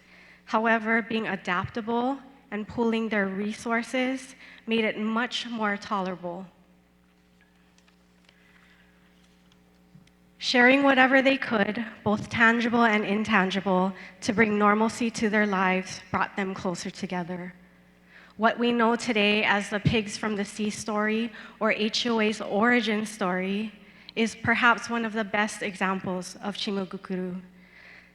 However, being adaptable and pooling their resources made it much more tolerable. Sharing whatever they could, both tangible and intangible, to bring normalcy to their lives brought them closer together. What we know today as the Pigs from the Sea story, or HUOA's origin story, is perhaps one of the best examples of Chimugukuru.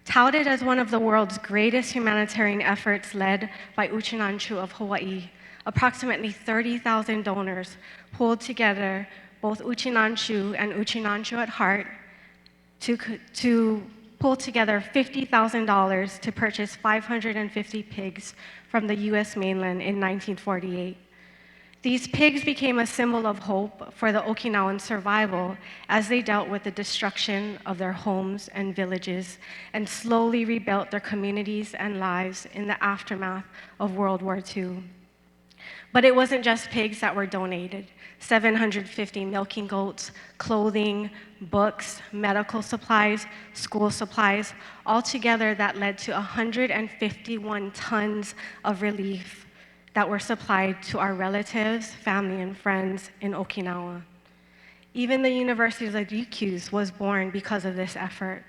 Touted as one of the world's greatest humanitarian efforts led by Uchinanchu of Hawaii, approximately 30,000 donors pulled together, both Uchinanchu and Uchinanchu at heart, to pull together $50,000 to purchase 550 pigs from the US mainland in 1948. These pigs became a symbol of hope for the Okinawan survival as they dealt with the destruction of their homes and villages and slowly rebuilt their communities and lives in the aftermath of World War II. But it wasn't just pigs that were donated. 750 milking goats, clothing, books, medical supplies, school supplies, all together that led to 151 tons of relief that were supplied to our relatives, family, and friends in Okinawa. Even the University of Ryukyus was born because of this effort.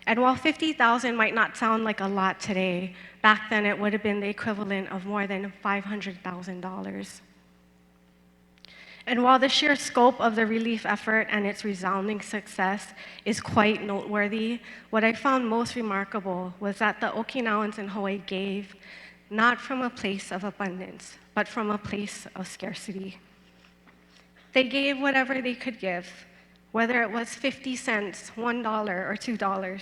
And while 50,000 might not sound like a lot today, back then it would have been the equivalent of more than $500,000. And while the sheer scope of the relief effort and its resounding success is quite noteworthy, what I found most remarkable was that the Okinawans in Hawaii gave not from a place of abundance, but from a place of scarcity. They gave whatever they could give, whether it was 50 cents, $1, or $2.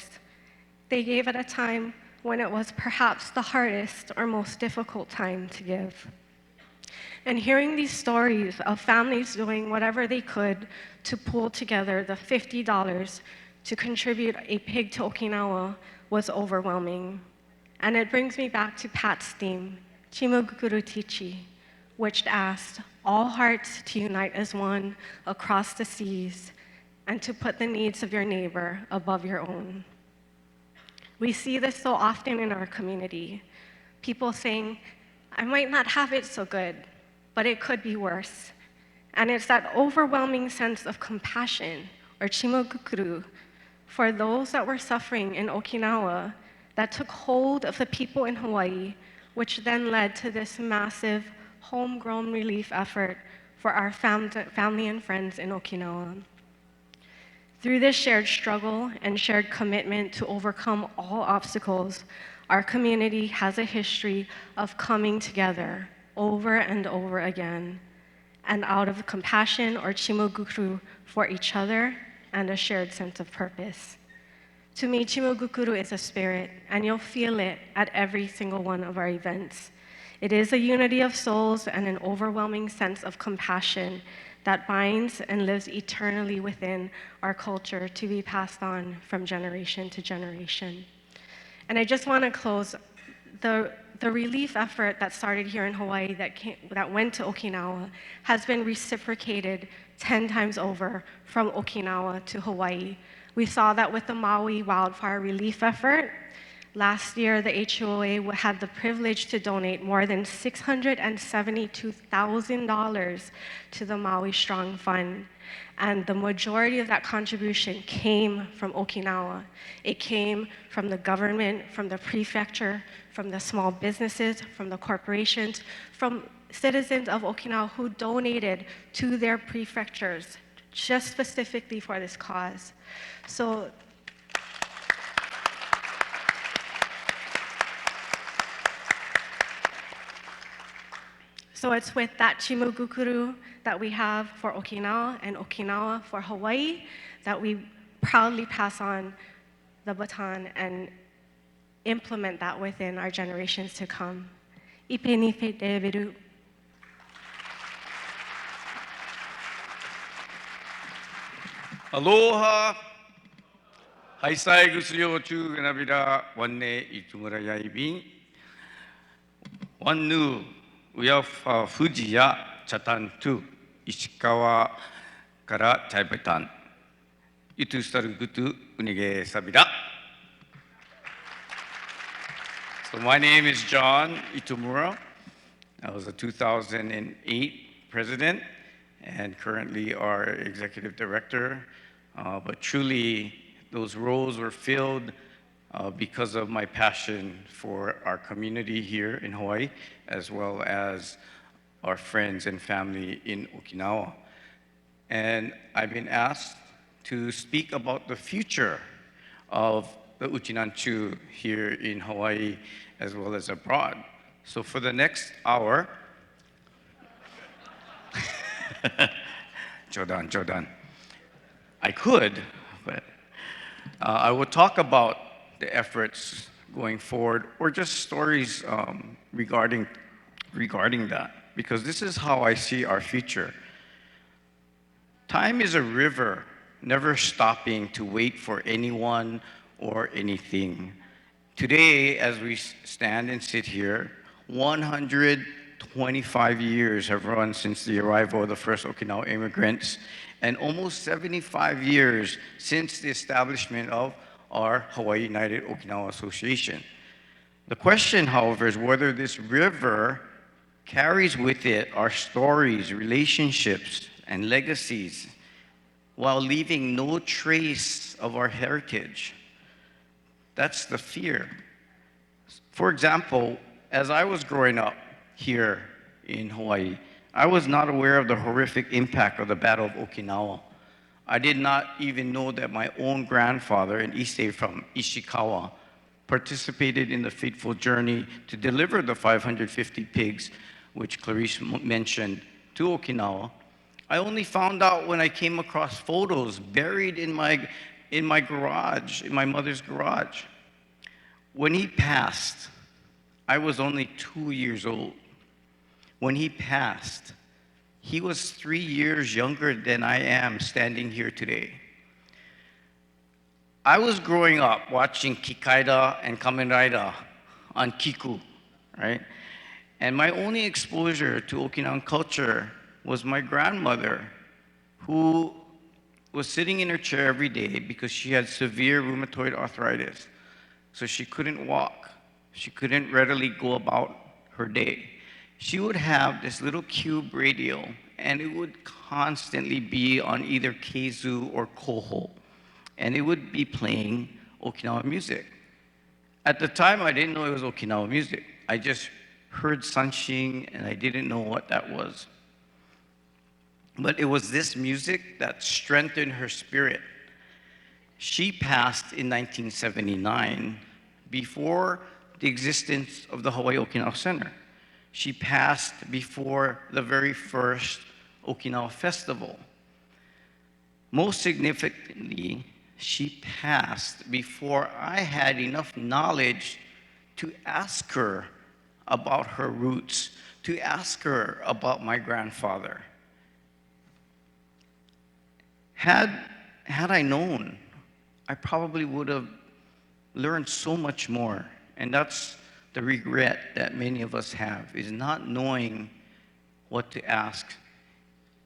They gave at a time when it was perhaps the hardest or most difficult time to give. And hearing these stories of families doing whatever they could to pull together the $50 to contribute a pig to Okinawa was overwhelming. And it brings me back to Pat's theme, Chimogukuru Tichi, which asked all hearts to unite as one across the seas and to put the needs of your neighbor above your own. We see this so often in our community. People saying, I might not have it so good, but it could be worse. And it's that overwhelming sense of compassion, or chimogukuru, for those that were suffering in Okinawa that took hold of the people in Hawaii, which then led to this massive homegrown relief effort for our family and friends in Okinawa. Through this shared struggle and shared commitment to overcome all obstacles, our community has a history of coming together over and over again, and out of compassion or chimogukuru for each other and a shared sense of purpose. To me, chimogukuru is a spirit, and you'll feel it at every single one of our events. It is a unity of souls and an overwhelming sense of compassion that binds and lives eternally within our culture to be passed on from generation to generation. And I just want to close, the relief effort that started here in Hawaii that went to Okinawa has been reciprocated 10 times over from Okinawa to Hawaii. We saw that with the Maui wildfire relief effort. Last year, the HUOA had the privilege to donate more than $672,000 to the Maui Strong Fund. And the majority of that contribution came from Okinawa. It came from the government, from the prefecture, from the small businesses, from the corporations, from citizens of Okinawa who donated to their prefectures just specifically for this cause. So it's with that chimogukuru that we have for Okinawa and Okinawa for Hawaii that we proudly pass on the baton and implement that within our generations to come. Ipeni fe deveru. Aloha. Haisai gusyo chu ganabira wanne itumura yaibin. Wannu uyafa Fuji ya chatantu Ishikawa kara chaibetan. Itu starugutu unige sabira. So my name is John Itomura. I was a 2008 president and currently our executive director. But truly, those roles were filled because of my passion for our community here in Hawaii, as well as our friends and family in Okinawa. And I've been asked to speak about the future of the Uchinanchu here in Hawaii, as well as abroad. So for the next hour, Jodan. I could, but I will talk about the efforts going forward, or just stories regarding that, because this is how I see our future. Time is a river, never stopping to wait for anyone or anything. Today, as we stand and sit here, 125 years have run since the arrival of the first Okinawa immigrants, and almost 75 years since the establishment of our Hawaii United Okinawa Association. The question, however, is whether this river carries with it our stories, relationships, and legacies, while leaving no trace of our heritage. That's the fear. For example, as I was growing up here in Hawaii, I was not aware of the horrific impact of the Battle of Okinawa. I did not even know that my own grandfather, an Issei from Ishikawa, participated in the fateful journey to deliver the 550 pigs, which Clarice mentioned, to Okinawa. I only found out when I came across photos buried in my garage, in my mother's garage. When he passed, I was only 2 years old. When he passed, he was 3 years younger than I am standing here today. I was growing up watching Ikeda and Kamen Rider on Kiku, right? And my only exposure to Okinawan culture was my grandmother, who was sitting in her chair every day because she had severe rheumatoid arthritis. So she couldn't walk. She couldn't readily go about her day. She would have this little cube radio, and it would constantly be on either keizu or koho, and it would be playing Okinawan music. At the time, I didn't know it was Okinawan music. I just heard sanshin, and I didn't know what that was. But it was this music that strengthened her spirit. She passed in 1979, before the existence of the Hawaii Okinawa Center. She passed before the very first Okinawa Festival. Most significantly, she passed before I had enough knowledge to ask her about her roots, to ask her about my grandfather. Had I known, I probably would have learned so much more. And that's the regret that many of us have, is not knowing what to ask,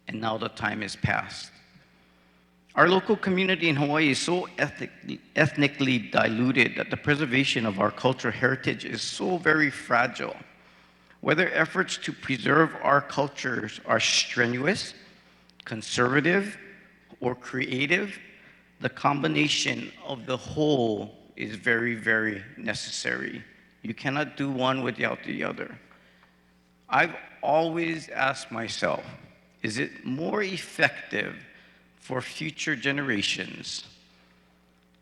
and now the time is past. Our local community in Hawaii is so ethnically diluted that the preservation of our cultural heritage is so very fragile. Whether efforts to preserve our cultures are strenuous, conservative, or creative, the combination of the whole is very, very necessary. You cannot do one without the other. I've always asked myself, is it more effective for future generations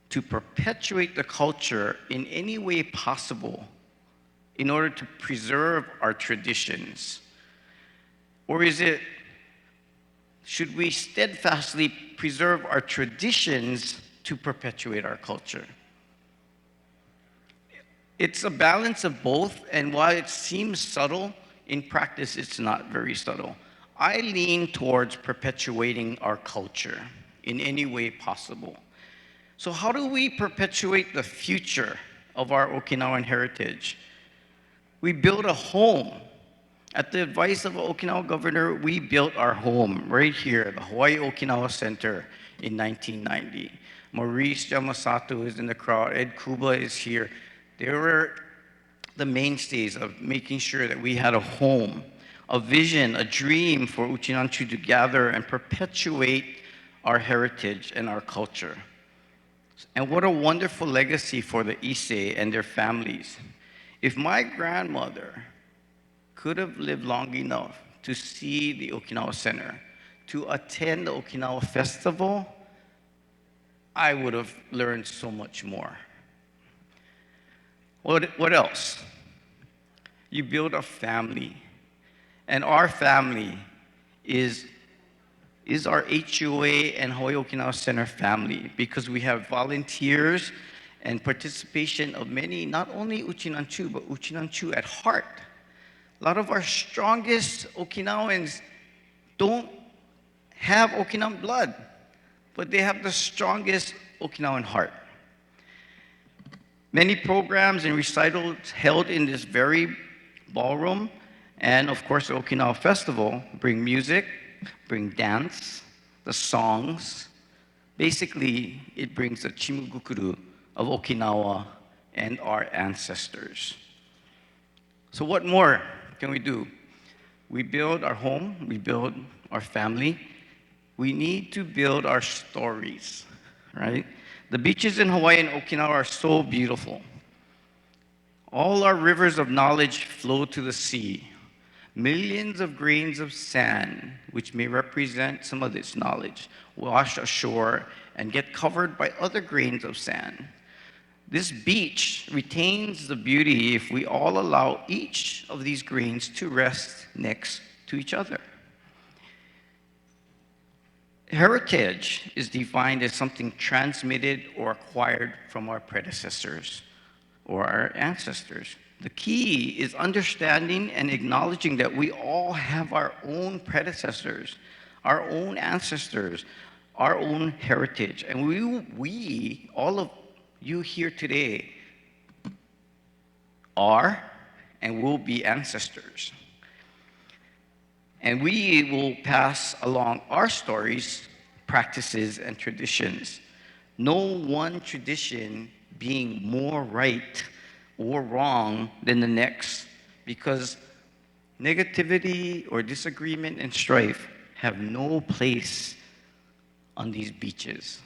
to perpetuate the culture in any way possible in order to preserve our traditions? Or should we steadfastly preserve our traditions to perpetuate our culture? It's a balance of both, and while it seems subtle, in practice it's not very subtle. I lean towards perpetuating our culture in any way possible. So how do we perpetuate the future of our Okinawan heritage? We build a home. At the advice of the Okinawa governor, we built our home right here, the Hawaii Okinawa Center, in 1990. Maurice Yamasato is in the crowd, Ed Kuba is here. They were the mainstays of making sure that we had a home, a vision, a dream for Uchinanchu to gather and perpetuate our heritage and our culture. And what a wonderful legacy for the Issei and their families. If my grandmother could have lived long enough to see the Okinawa Center, to attend the Okinawa Festival, I would have learned so much more. What else? You build a family. And our family is our HUOA and Hawaii Okinawa Center family, because we have volunteers and participation of many, not only Uchinanchu, but Uchinanchu at heart. A lot of our strongest Okinawans don't have Okinawan blood, but they have the strongest Okinawan heart. Many programs and recitals held in this very ballroom, and of course the Okinawa Festival, bring music, bring dance, the songs. Basically, it brings the chimugukuru of Okinawa and our ancestors. So what more can we do? We build our home, we build our family. We need to build our stories, right? The beaches in Hawaii and Okinawa are so beautiful. All our rivers of knowledge flow to the sea. Millions of grains of sand, which may represent some of this knowledge, wash ashore and get covered by other grains of sand. This beach retains the beauty if we all allow each of these grains to rest next to each other. Heritage is defined as something transmitted or acquired from our predecessors or our ancestors. The key is understanding and acknowledging that we all have our own predecessors, our own ancestors, our own heritage. And we, all of you here today, are and will be ancestors. And we will pass along our stories, practices, and traditions. No one tradition being more right or wrong than the next, because negativity or disagreement and strife have no place on these beaches.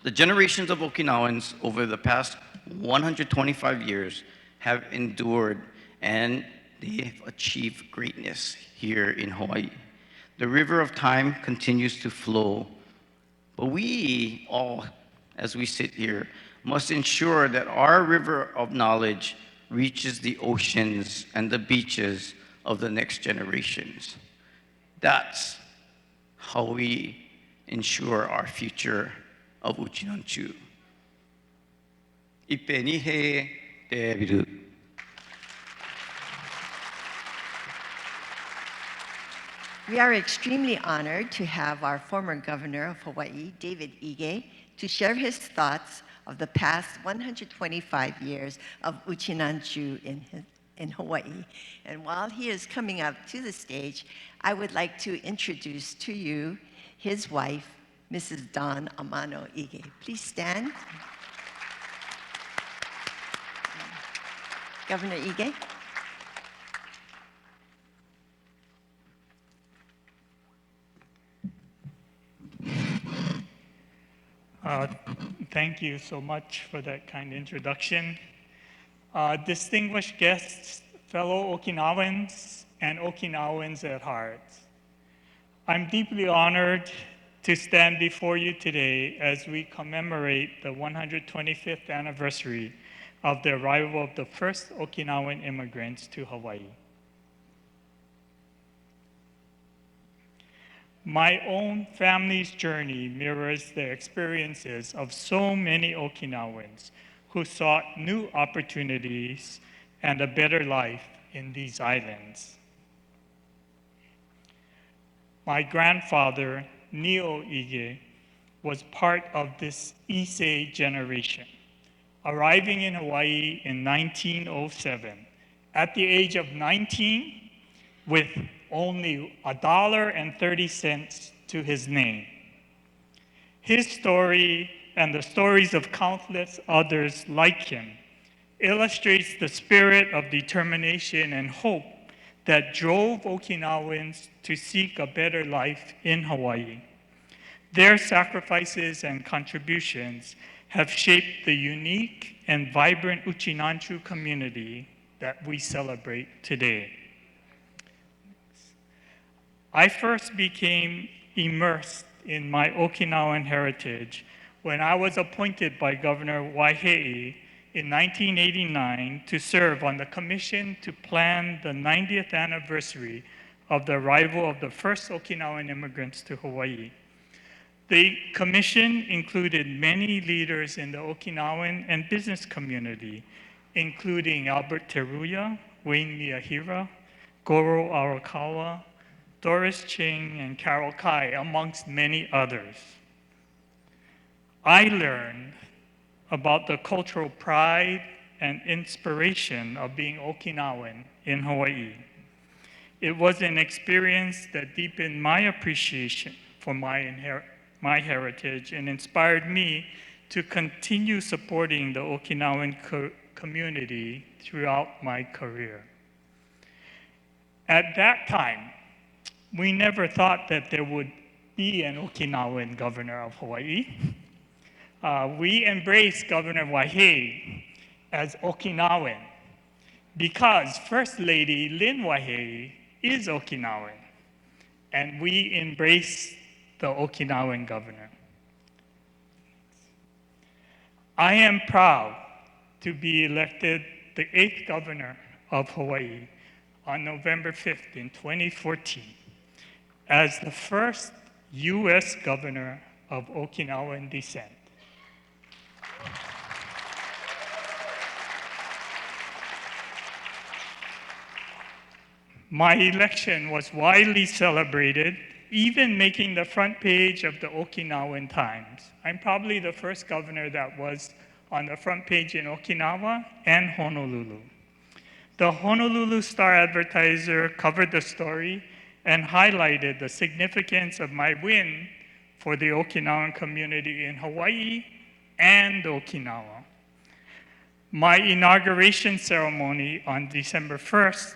The generations of Okinawans over the past 125 years have endured and they've achieved greatness here in Hawaii. The river of time continues to flow, but we all, as we sit here, must ensure that our river of knowledge reaches the oceans and the beaches of the next generations. That's how we ensure our future of Uchinanchu. Ipe nihe te biru. We are extremely honored to have our former governor of Hawaii, David Ige, to share his thoughts of the past 125 years of Uchinanchu in Hawaii. And while he is coming up to the stage, I would like to introduce to you his wife, Mrs. Dawn Amano Ige. Please stand. Governor Ige. Thank you so much for that kind introduction. Distinguished guests, fellow Okinawans, and Okinawans at heart. I'm deeply honored to stand before you today as we commemorate the 125th anniversary of the arrival of the first Okinawan immigrants to Hawaii. My own family's journey mirrors the experiences of so many Okinawans who sought new opportunities and a better life in these islands. My grandfather, Neo Ige, was part of this Issei generation, arriving in Hawaii in 1907 at the age of 19 with only $1.30 to his name. His story and the stories of countless others like him illustrates the spirit of determination and hope that drove Okinawans to seek a better life in Hawaii. Their sacrifices and contributions have shaped the unique and vibrant Uchinanchu community that we celebrate today. I first became immersed in my Okinawan heritage when I was appointed by Governor Waihee in 1989 to serve on the commission to plan the 90th anniversary of the arrival of the first Okinawan immigrants to Hawaii. The commission included many leaders in the Okinawan and business community, including Albert Teruya, Wayne Miyahira, Goro Arakawa, Doris Ching, and Carol Kai, amongst many others. I learned about the cultural pride and inspiration of being Okinawan in Hawaii. It was an experience that deepened my appreciation for my heritage and inspired me to continue supporting the Okinawan community throughout my career. At that time, we never thought that there would be an Okinawan governor of Hawaii. We embraced Governor Waihee as Okinawan because First Lady Lynn Waihee is Okinawan, and we embrace the Okinawan governor. I am proud to be elected the 8th governor of Hawaii on November 5th in 2014 as the first U.S. governor of Okinawan descent. My election was widely celebrated even making the front page of the Okinawan Times. I'm probably the first governor that was on the front page in Okinawa and Honolulu. The Honolulu Star Advertiser covered the story and highlighted the significance of my win for the Okinawan community in Hawaii and Okinawa. My inauguration ceremony on December 1st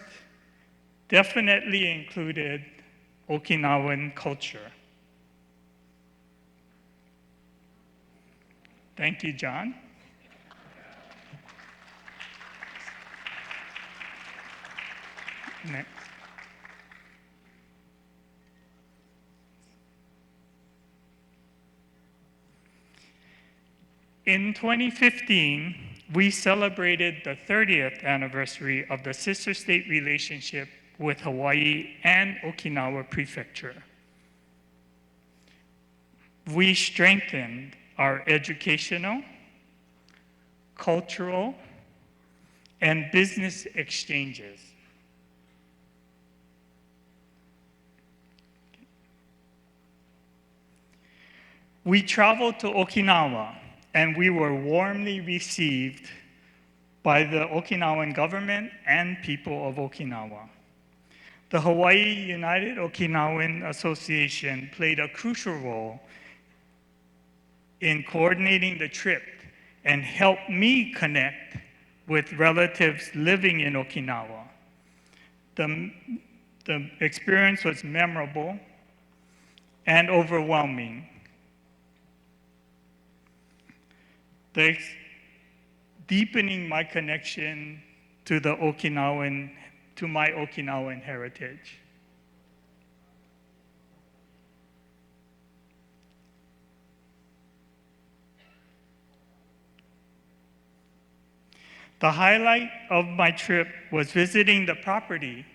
definitely included Okinawan culture. Thank you, John. Next. In 2015, we celebrated the 30th anniversary of the sister state relationship with Hawaii and Okinawa Prefecture. We strengthened our educational, cultural, and business exchanges. We traveled to Okinawa, and we were warmly received by the Okinawan government and people of Okinawa. The Hawaii United Okinawan Association played a crucial role in coordinating the trip and helped me connect with relatives living in Okinawa. The experience was memorable and overwhelming. Deepening my connection to my Okinawan heritage. The highlight of my trip was visiting the property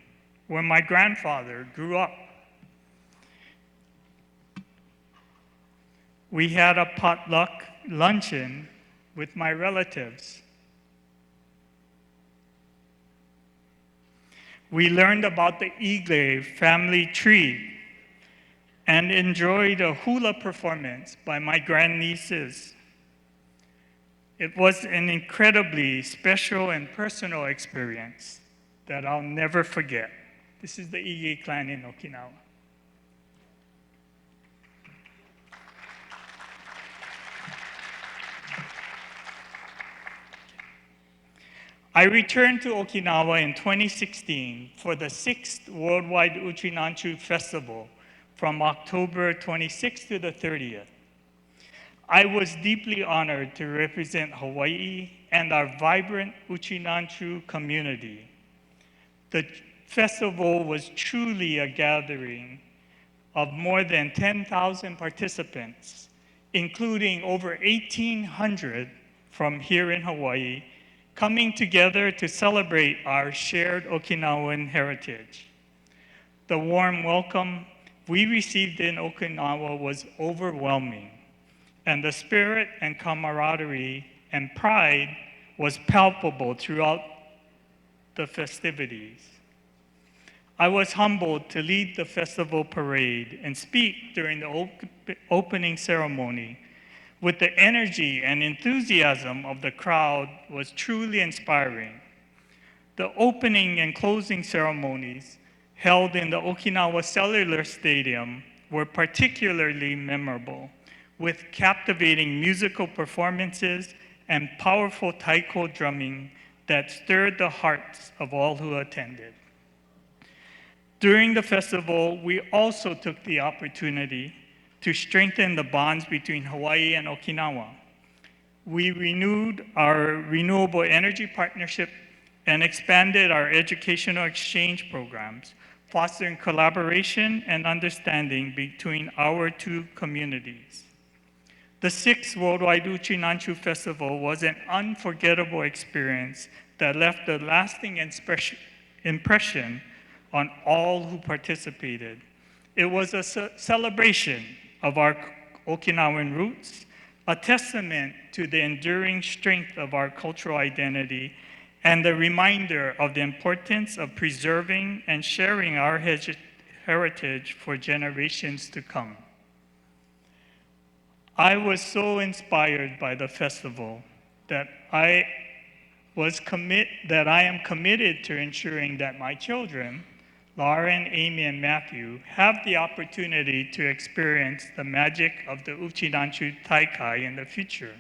where my grandfather grew up. We had a potluck luncheon with my relatives. We learned about the Issei family tree and enjoyed a hula performance by my grandnieces. It was an incredibly special and personal experience that I'll never forget. This is the Issei clan in Okinawa. I returned to Okinawa in 2016 for the 6th Worldwide Uchinanchu Festival from October 26th to the 30th. I was deeply honored to represent Hawaii and our vibrant Uchinanchu community. The festival was truly a gathering of more than 10,000 participants, including over 1,800 from here in Hawaii, coming together to celebrate our shared Okinawan heritage. The warm welcome we received in Okinawa was overwhelming, and the spirit and camaraderie and pride was palpable throughout the festivities. I was humbled to lead the festival parade and speak during the opening ceremony. With the energy and enthusiasm of the crowd was truly inspiring. The opening and closing ceremonies held in the Okinawa Cellular Stadium were particularly memorable, with captivating musical performances and powerful taiko drumming that stirred the hearts of all who attended. During the festival, we also took the opportunity to strengthen the bonds between Hawaii and Okinawa. We renewed our renewable energy partnership and expanded our educational exchange programs, fostering collaboration and understanding between our two communities. The 6th Worldwide Uchinanchu Festival was an unforgettable experience that left a lasting impression on all who participated. It was a celebration of our Okinawan roots, a testament to the enduring strength of our cultural identity, and a reminder of the importance of preserving and sharing our heritage for generations to come. I was so inspired by the festival that I am committed to ensuring that my children, Lauren, Amy, and Matthew, have the opportunity to experience the magic of the Uchinanchu Taikai in the future.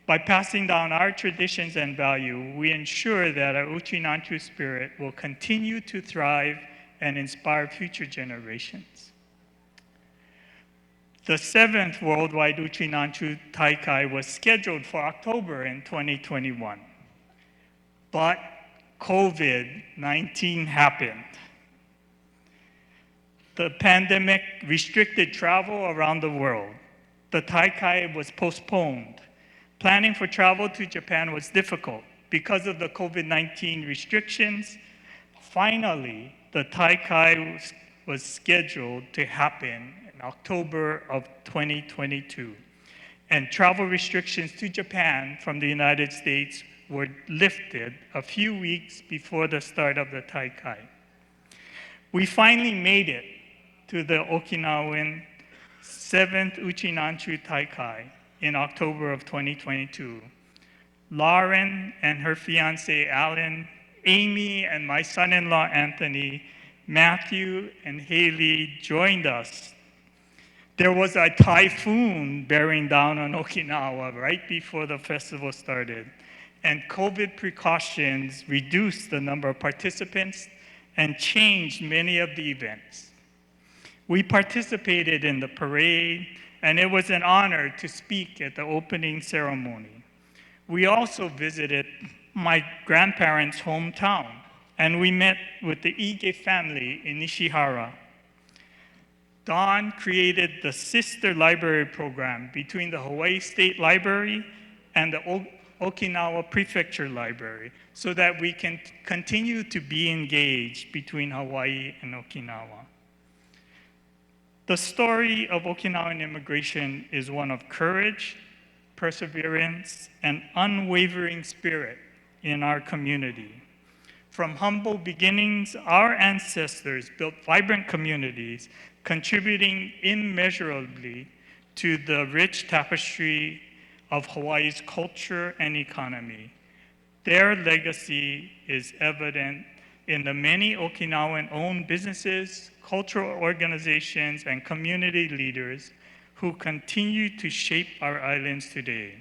By passing down our traditions and value, we ensure that our Uchinanchu spirit will continue to thrive and inspire future generations. The 7th Worldwide Uchinanchu Taikai was scheduled for October in 2021, but COVID-19 happened. The pandemic restricted travel around the world. The Taikai was postponed. Planning for travel to Japan was difficult because of the COVID-19 restrictions. Finally, the Taikai was scheduled to happen in October of 2022, and travel restrictions to Japan from the United States were lifted a few weeks before the start of the Taikai. We finally made it to the Okinawan 7th Uchinanchu Taikai in October of 2022. Lauren and her fiancé Alan, Amy and my son-in-law Anthony, Matthew and Haley joined us. There was a typhoon bearing down on Okinawa right before the festival started, and COVID precautions reduced the number of participants and changed many of the events. We participated in the parade, and it was an honor to speak at the opening ceremony. We also visited my grandparents' hometown, and we met with the Ige family in Ishihara. Don created the sister library program between the Hawaii State Library and the Okinawa Prefecture Library so that we can continue to be engaged between Hawaii and Okinawa. The story of Okinawan immigration is one of courage, perseverance, and unwavering spirit in our community. From humble beginnings, our ancestors built vibrant communities, contributing immeasurably to the rich tapestry of Hawaii's culture and economy. Their legacy is evident in the many Okinawan-owned businesses, cultural organizations, and community leaders who continue to shape our islands today.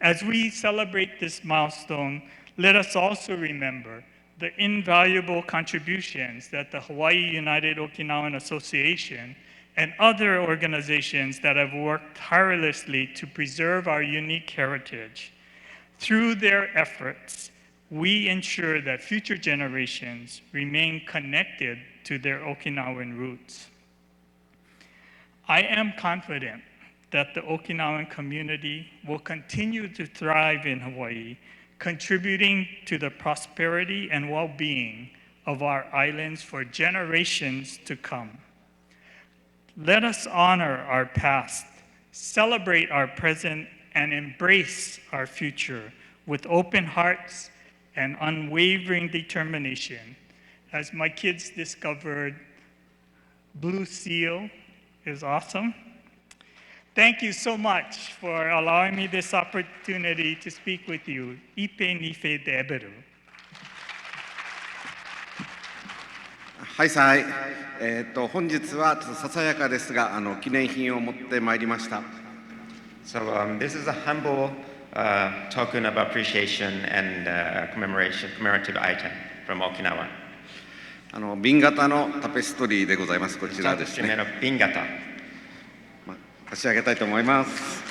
As we celebrate this milestone, let us also remember the invaluable contributions that the Hawaii United Okinawan Association and other organizations that have worked tirelessly to preserve our unique heritage. Through their efforts, we ensure that future generations remain connected to their Okinawan roots. I am confident that the Okinawan community will continue to thrive in Hawaii, contributing to the prosperity and well-being of our islands for generations to come. Let us honor our past, celebrate our present, and embrace our future with open hearts and unwavering determination. As my kids discovered, Blue Seal is awesome. Thank you so much for allowing me this opportunity to speak with you. Ipe nife deberu. はいさい、本日はちょっとささやかですが記念品を持ってまいりました。So this is a humble token of appreciation and commemorative item from Okinawa. 瓶型のタペストリーでございます。こちらですね。瓶型。差し上げたいと思います。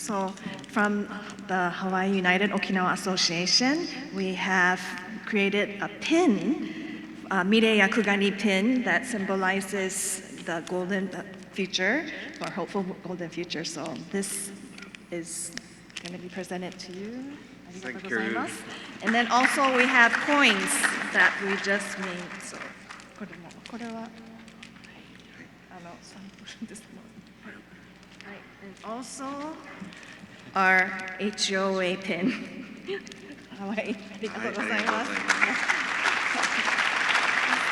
So from the Hawaii United Okinawa Association, we have created a pin, Mirei Yakugani pin, that symbolizes the golden future, or hopeful golden future. So this is going to be presented to you. Thank you. And then also we have coins that we just made. So, これは、はい、サンプルですもん。はい。And also our HUOA pin. はい、ありがとうございます。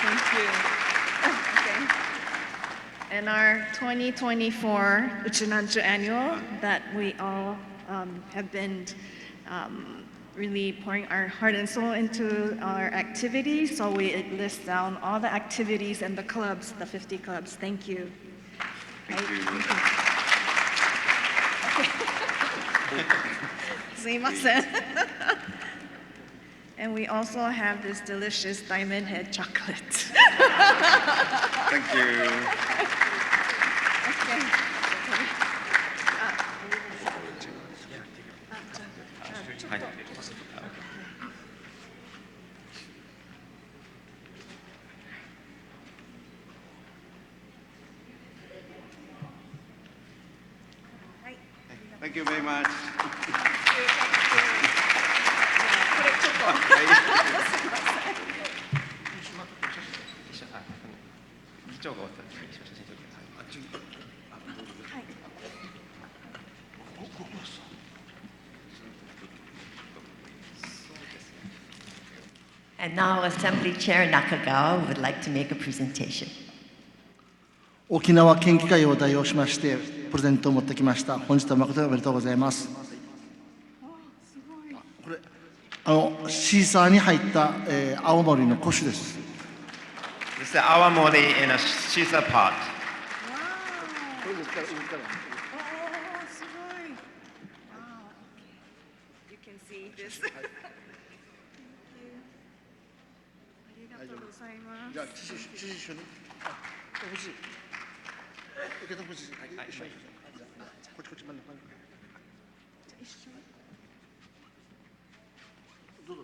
Thank you. Okay. And our 2024 Uchinanchu Annual that we all have been really pouring our heart and soul into our activities. So we list down all the activities and the clubs, the 50 clubs. Thank you. Thank you. Okay. And we also have this delicious diamond head chocolate. Thank you. Okay. Thank you very much. And now Assembly Chair Nakagawa would like to make a presentation. 沖縄県議会を代表しましてプレゼントを持ってきました。本日は誠におめでとうございます。これシーサーに入った、青森の古酒です。This is awamori in a shisha pot. You can see this. じゃあ、父一緒に。欲しい。受け取ってほしい。はい、一緒に。こっち真ん中に。一緒に。どうぞ。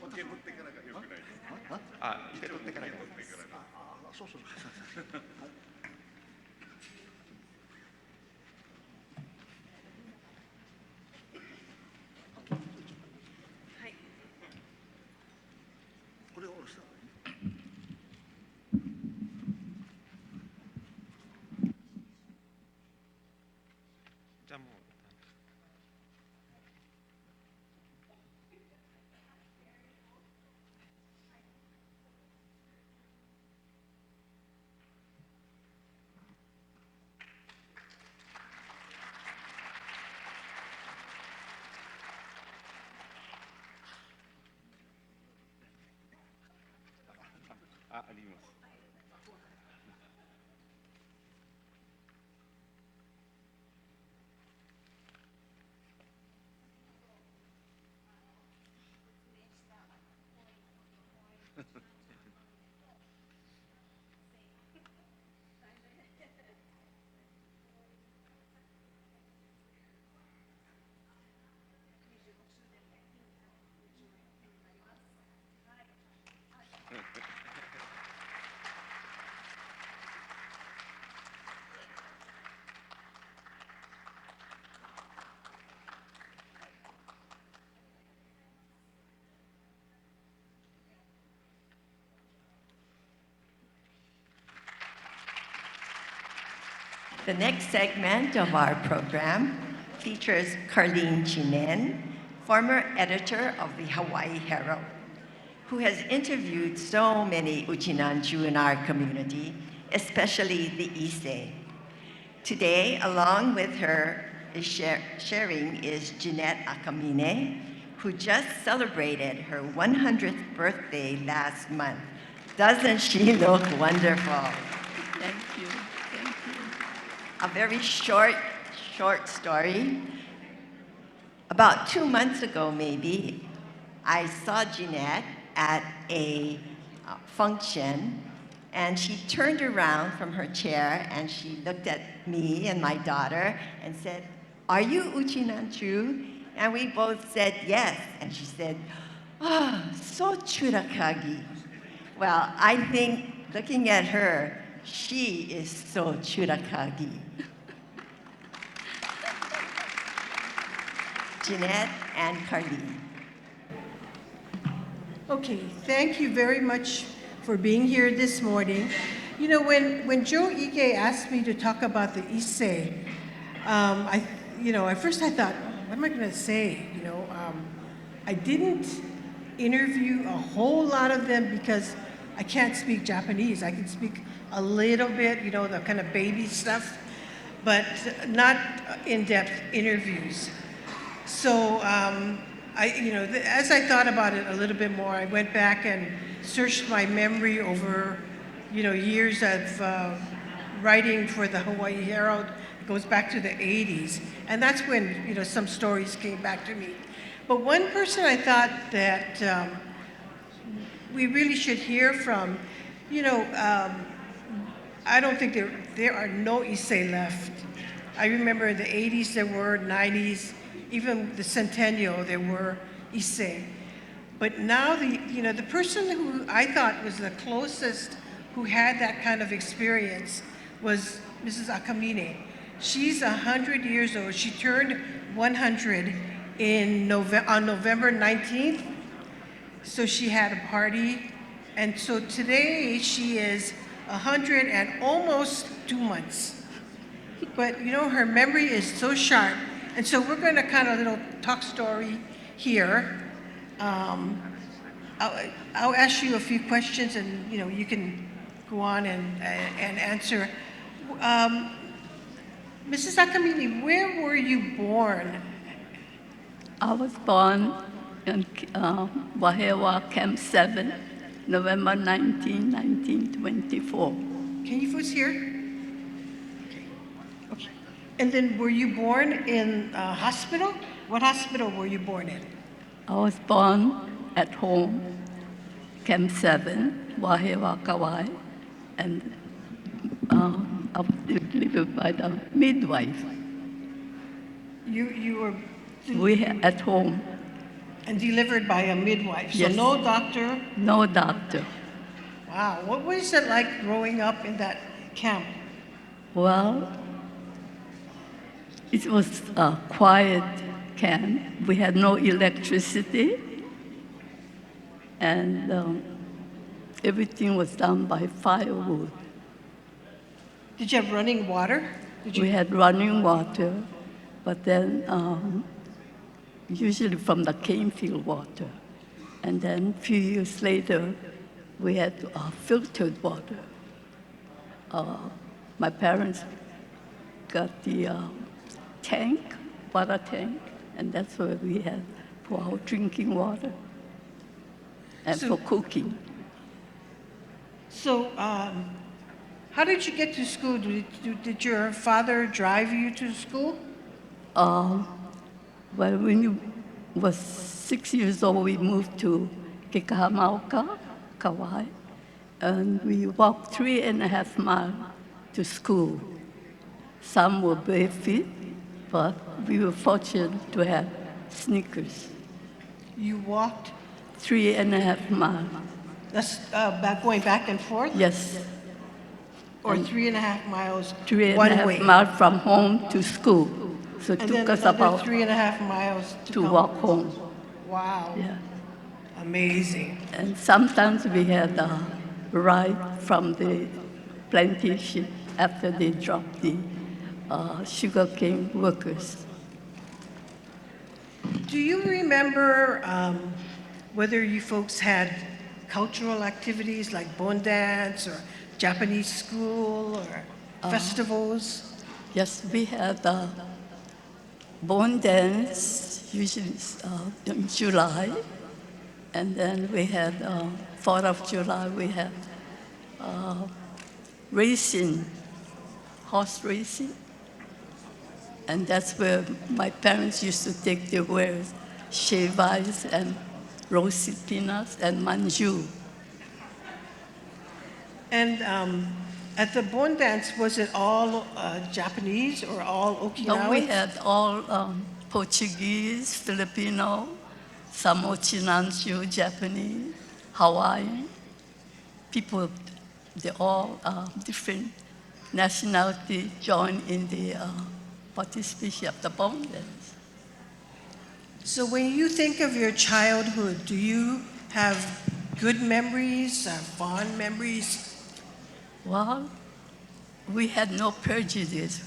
受け取ってからが良くないですか。あ、受け取ってからが。そうそう。これを下ろした。じゃあもう。あります。The next segment of our program features Carlene Chinen, former editor of the Hawaii Herald, who has interviewed so many Uchinanchu in our community, especially the Issei. Today, along with her sharing is Jeanette Akamine, who just celebrated her 100th birthday last month. Doesn't she look wonderful? Thank you. Thank you. A very short story. About 2 months ago, maybe, I saw Jeanette at a function, And she turned around from her chair and she looked at me and my daughter and said, "Are you Uchinanchu?" And we both said yes. And she said, "Ah, oh, so churakagi." Well, I think looking at her, she is so churakagi. Jeanette and Carlene. Okay, thank you very much for being here this morning. You know, when Joe Ige asked me to talk about the Issei, at first I thought, what am I going to say? I didn't interview a whole lot of them because I can't speak Japanese. I can speak a little bit, the kind of baby stuff, but not in-depth interviews. So, as I thought about it a little bit more, I went back and searched my memory over, years of writing for the Hawaii Herald. It goes back to the 80s, and that's when, some stories came back to me. But one person I thought that we really should hear from, I don't think there are no Issei left. I remember in the 80s there were, 90s, even the centennial, there were Issei. But now the person who I thought was the closest who had that kind of experience was Mrs. Akamine. She's 100 years old. She turned 100 on November 19th. So she had a party. And so today she is 100 and almost 2 months. But her memory is so sharp. And so we're going to kind of little talk story here. I'll ask you a few questions, and you can go on and answer. Mrs. Akamine, where were you born? I was born in Wahewa Camp 7, November 19, 1924. Can you first hear? Okay. And then were you born in a hospital? What hospital were you born in? I was born at home, Camp 7, Wahewa, Kauai, and I was delivered by the midwife. You were at home. And delivered by a midwife, so Yes. no doctor? No doctor. Wow, what was it like growing up in that camp? Well, it was a quiet camp. We had no electricity, and everything was done by firewood. Did you have running water? We had running water, but then usually from the cane field water. And then a few years later, we had filtered water. My parents got the water tank, and that's where we had for our drinking water and for cooking. So, how did you get to school? Did your father drive you to school? Well, when you was 6 years old, we moved to Kekahamauka, Kauai, and we walked 3.5 miles to school. Some were bare feet, but we were fortunate to have sneakers. You walked? 3.5 miles. That's going back and forth? Yes. Or And 3.5 miles 3.5 miles from home to school. So it and took then us another about 3.5 miles to come walk home. Wow. Yeah. Amazing. And sometimes we had a ride from the plantation after they dropped the sugarcane workers. Do you remember whether you folks had cultural activities like bon dance or Japanese school or festivals? Yes, we had bon dance, usually in July. And then we had 4th of July, we had racing, horse racing. And that's where my parents used to take their wares, shaved ice and roasted peanuts and manju. And at the Bon dance, was it all Japanese or all Okinawans? No, we had all Portuguese, Filipino, some Ochinanchu, Japanese, Hawaiian. People, they all different nationality joined in the participation of the Bon dance. So when you think of your childhood, do you have good memories, fond memories? Well, we had no prejudice.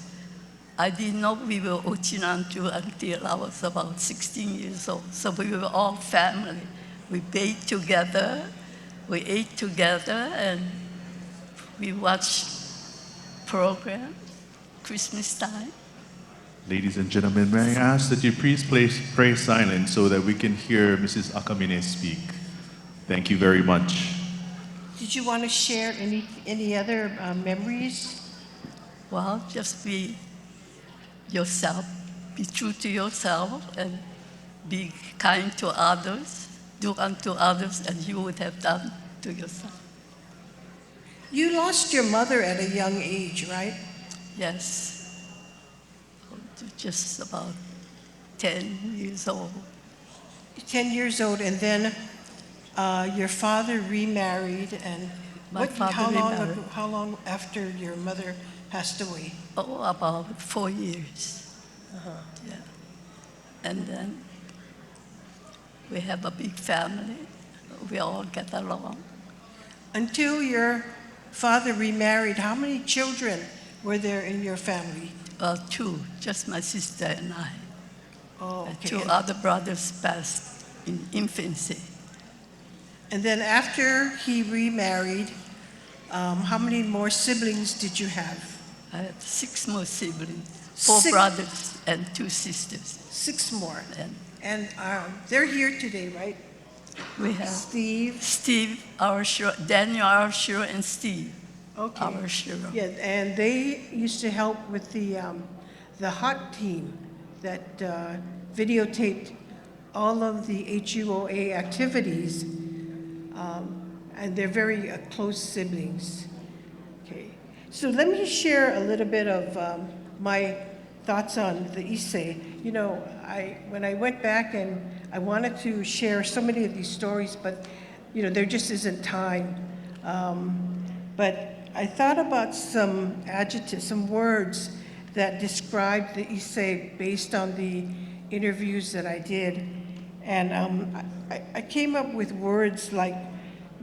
I didn't know we were Ochinanchu until I was about 16 years old. So we were all family. We bathed together, we ate together, and we watched programs, Christmas time. Ladies and gentlemen, may I ask that you please pray silent so that we can hear Mrs. Akamine speak. Thank you very much. Did you want to share any other memories? Well, just be yourself, be true to yourself, and be kind to others. Do unto others as you would have done to yourself. You lost your mother at a young age, right? Yes. Just about 10 years old. 10 years old, and then your father remarried, and how long after your mother passed away? Oh, about 4 years. Yeah. And then we have a big family. We all get along. Until your father remarried, how many children were there in your family? 2, just my sister and I. Oh, okay. 2 other brothers passed in infancy. And then after he remarried, how many more siblings did you have? I had 6 more siblings, 4 brothers and 2 sisters. 6 more. And they're here today, right? We have Steve, Daniel Arshur, and Steve. Okay. Arshur. Yeah, and they used to help with the HOT team that videotaped all of the HUOA activities, and they're very close siblings. Okay, so let me share a little bit of my thoughts on the Issei. You know, when I went back and I wanted to share so many of these stories, but you know, there just isn't time. But I thought about some adjectives, some words that describe the Issei based on the interviews that I did. And I came up with words like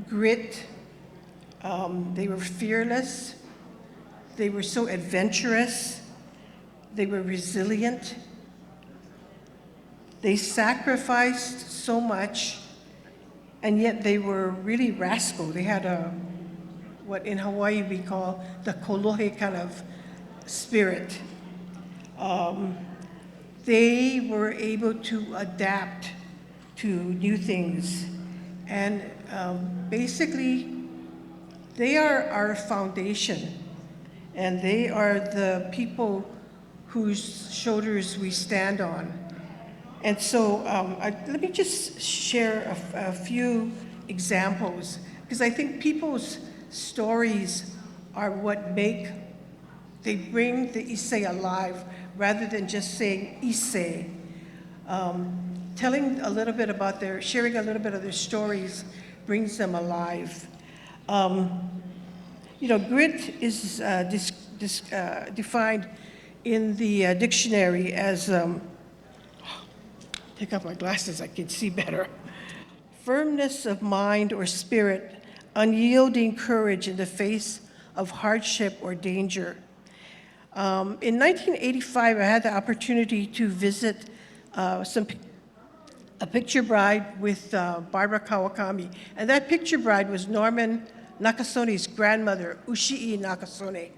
grit, they were fearless, they were so adventurous, they were resilient, they sacrificed so much, and yet they were really rascal. They had what in Hawaii we call the kolohe kind of spirit. They were able to adapt to new things. And basically, they are our foundation. And they are the people whose shoulders we stand on. And so let me just share a few examples, because I think people's stories are what they bring the Issei alive, rather than just saying Issei. Telling a little bit about sharing a little bit of their stories brings them alive. You know, grit is defined in the dictionary as, take off my glasses, I can see better. Firmness of mind or spirit, unyielding courage in the face of hardship or danger. In 1985, I had the opportunity to visit a picture bride with Barbara Kawakami. And that picture bride was Norman Nakasone's grandmother, Ushii Nakasone.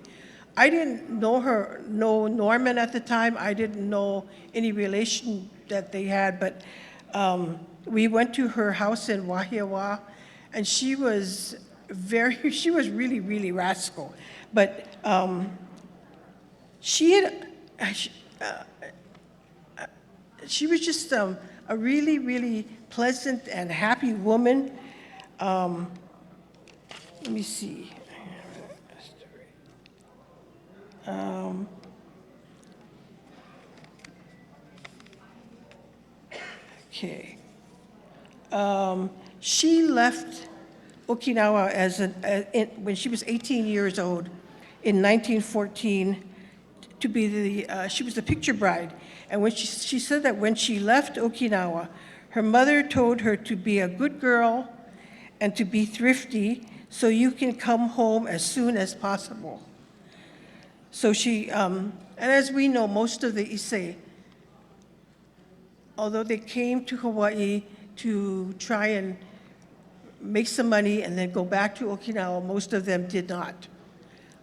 I didn't know Norman at the time. I didn't know any relation that they had, but we went to her house in Wahiawa, and she was really, really rascal. But she was just a really, really pleasant and happy woman. Let me see. Um, okay. She left Okinawa when she was 18 years old in 1914 to be she was the picture bride. And when she said that when she left Okinawa, her mother told her to be a good girl and to be thrifty so you can come home as soon as possible. So and as we know, most of the Issei, although they came to Hawaii to try and make some money and then go back to Okinawa, most of them did not.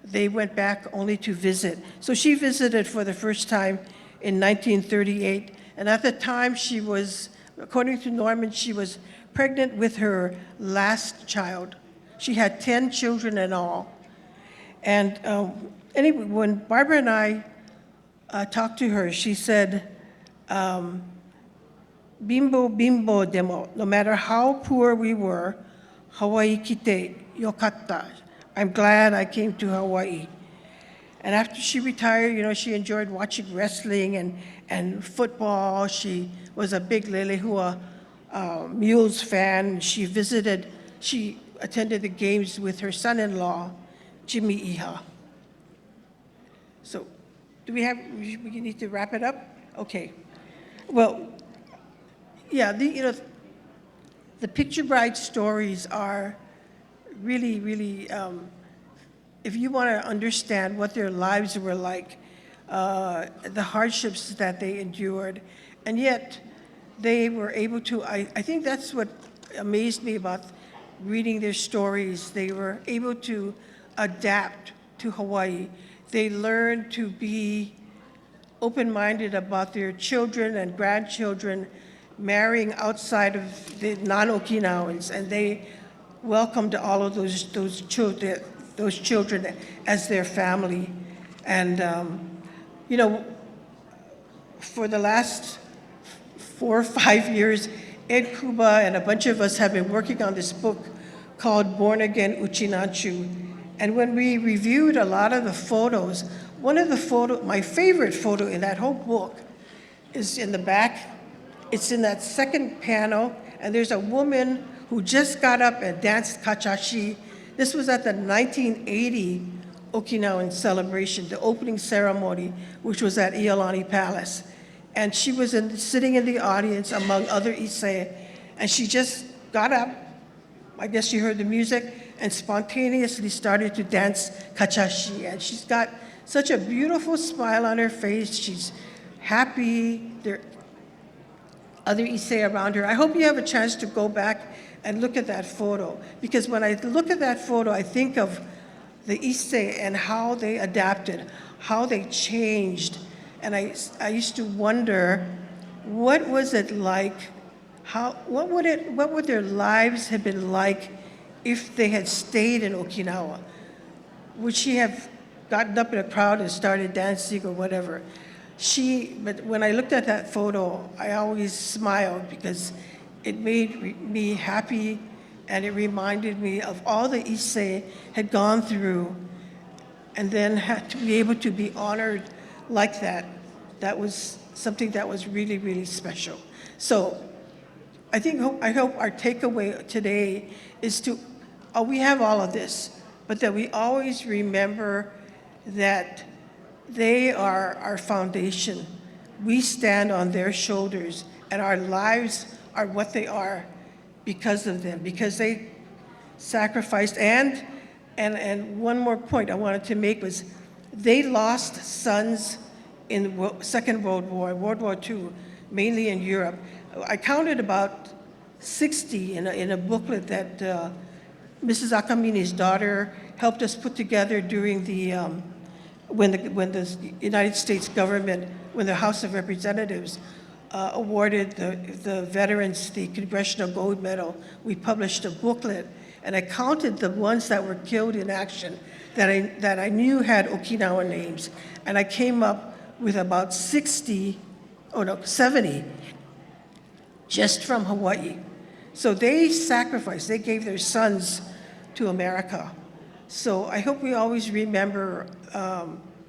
They went back only to visit. So she visited for the first time in 1938, and at the time she was, according to Norman, she was pregnant with her last child. She had 10 children in all. And anyway, when Barbara and I talked to her, she said, Bimbo bimbo demo, no matter how poor we were, Hawaii kite yokatta. I'm glad I came to Hawaii. And after she retired, she enjoyed watching wrestling and football. She was a big Lelehua Mules fan. She attended the games with her son-in-law, Jimmy Iha. So, we need to wrap it up? Okay. Well, yeah, the Picture Bride stories are really, really, if you want to understand what their lives were like, the hardships that they endured, and yet they were able to, I think that's what amazed me about reading their stories. They were able to adapt to Hawaii. They learned to be open-minded about their children and grandchildren marrying outside of the non-Okinawans, and they welcomed all of those children as their family. And for the last 4 or 5 years, Ed Kuba and a bunch of us have been working on this book called Born Again Uchinanchu. And when we reviewed a lot of the photos, my favorite photo in that whole book is in the back. It's in that second panel, and there's a woman who just got up and danced kachashi. This was at the 1980 Okinawan celebration, the opening ceremony, which was at Iolani Palace. And she was sitting in the audience among other Issei, and she just got up, I guess she heard the music, and spontaneously started to dance kachashi. And she's got such a beautiful smile on her face. She's happy. There are other Issei around her. I hope you have a chance to go back and look at that photo, because when I look at that photo, I think of the Issei and how they adapted, how they changed. And I used to wonder, what was it like? What would their lives have been like if they had stayed in Okinawa? Would she have gotten up in a crowd and started dancing or whatever? But when I looked at that photo, I always smiled because it made me happy, and it reminded me of all the Issei had gone through, and then had to be able to be honored like that. That was something that was really, really special. So I hope our takeaway today is we have all of this, but that we always remember that they are our foundation. We stand on their shoulders, and our lives are what they are because of them, because they sacrificed. And one more point I wanted to make was they lost sons in the Second World War, World War II, mainly in Europe. I counted about 60 in a booklet that Mrs. Akamine's daughter helped us put together during when the United States government, when the House of Representatives awarded the veterans the Congressional Gold Medal. We published a booklet, and I counted the ones that were killed in action that I knew had Okinawa names, and I came up with about 70, just from Hawaii. So they sacrificed, they gave their sons to America. So I hope we always remember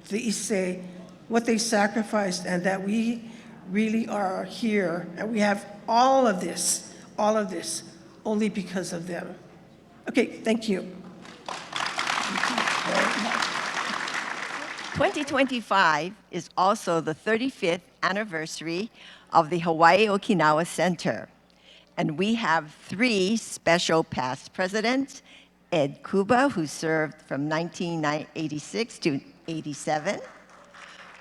the Issei, what they sacrificed, and that we really are here, and we have all of this, only because of them. Okay, thank you. 2025 is also the 35th anniversary of the Hawaii Okinawa Center. And we have 3 special past presidents: Ed Kuba, who served from 1986 to 87,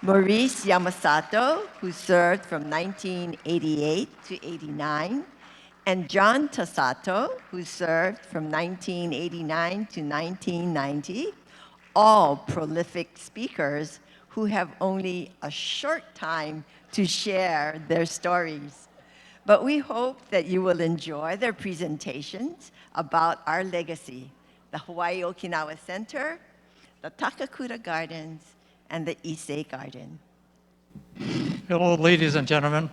Maurice Yamasato, who served from 1988 to 89, and John Tasato, who served from 1989 to 1990, all prolific speakers who have only a short time to share their stories. But we hope that you will enjoy their presentations about our legacy, the Hawaii Okinawa Center, the Takakura Gardens, and the Issei Garden. Hello, ladies and gentlemen.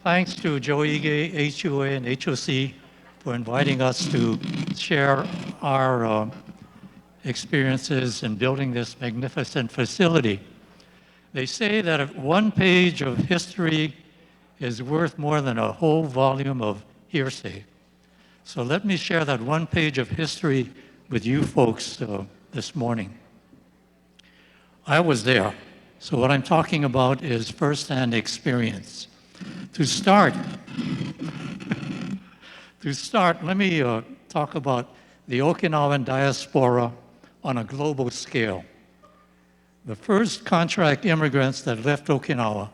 Thanks to Joe Ige, HUOA, and HOC for inviting us to share our experiences in building this magnificent facility. They say that one page of history is worth more than a whole volume of hearsay. So let me share that one page of history with you folks this morning. I was there, so what I'm talking about is firsthand experience. To start, let me talk about the Okinawan diaspora on a global scale. The first contract immigrants that left Okinawa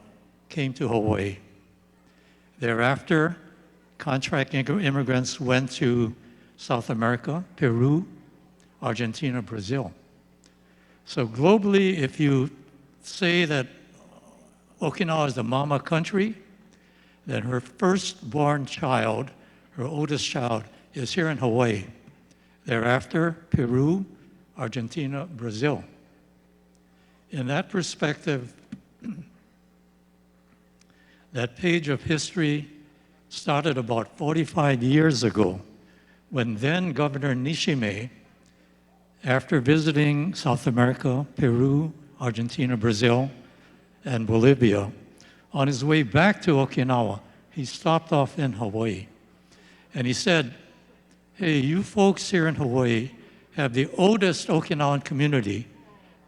came to Hawaii. Thereafter, contract immigrants went to South America, Peru, Argentina, Brazil. So globally, if you say that Okinawa is the mama country, then her firstborn child, her oldest child, is here in Hawaii. Thereafter, Peru, Argentina, Brazil. In that perspective, that page of history started about 45 years ago when then Governor Nishime, after visiting South America, Peru, Argentina, Brazil, and Bolivia, on his way back to Okinawa, he stopped off in Hawaii. And he said, hey, you folks here in Hawaii have the oldest Okinawan community,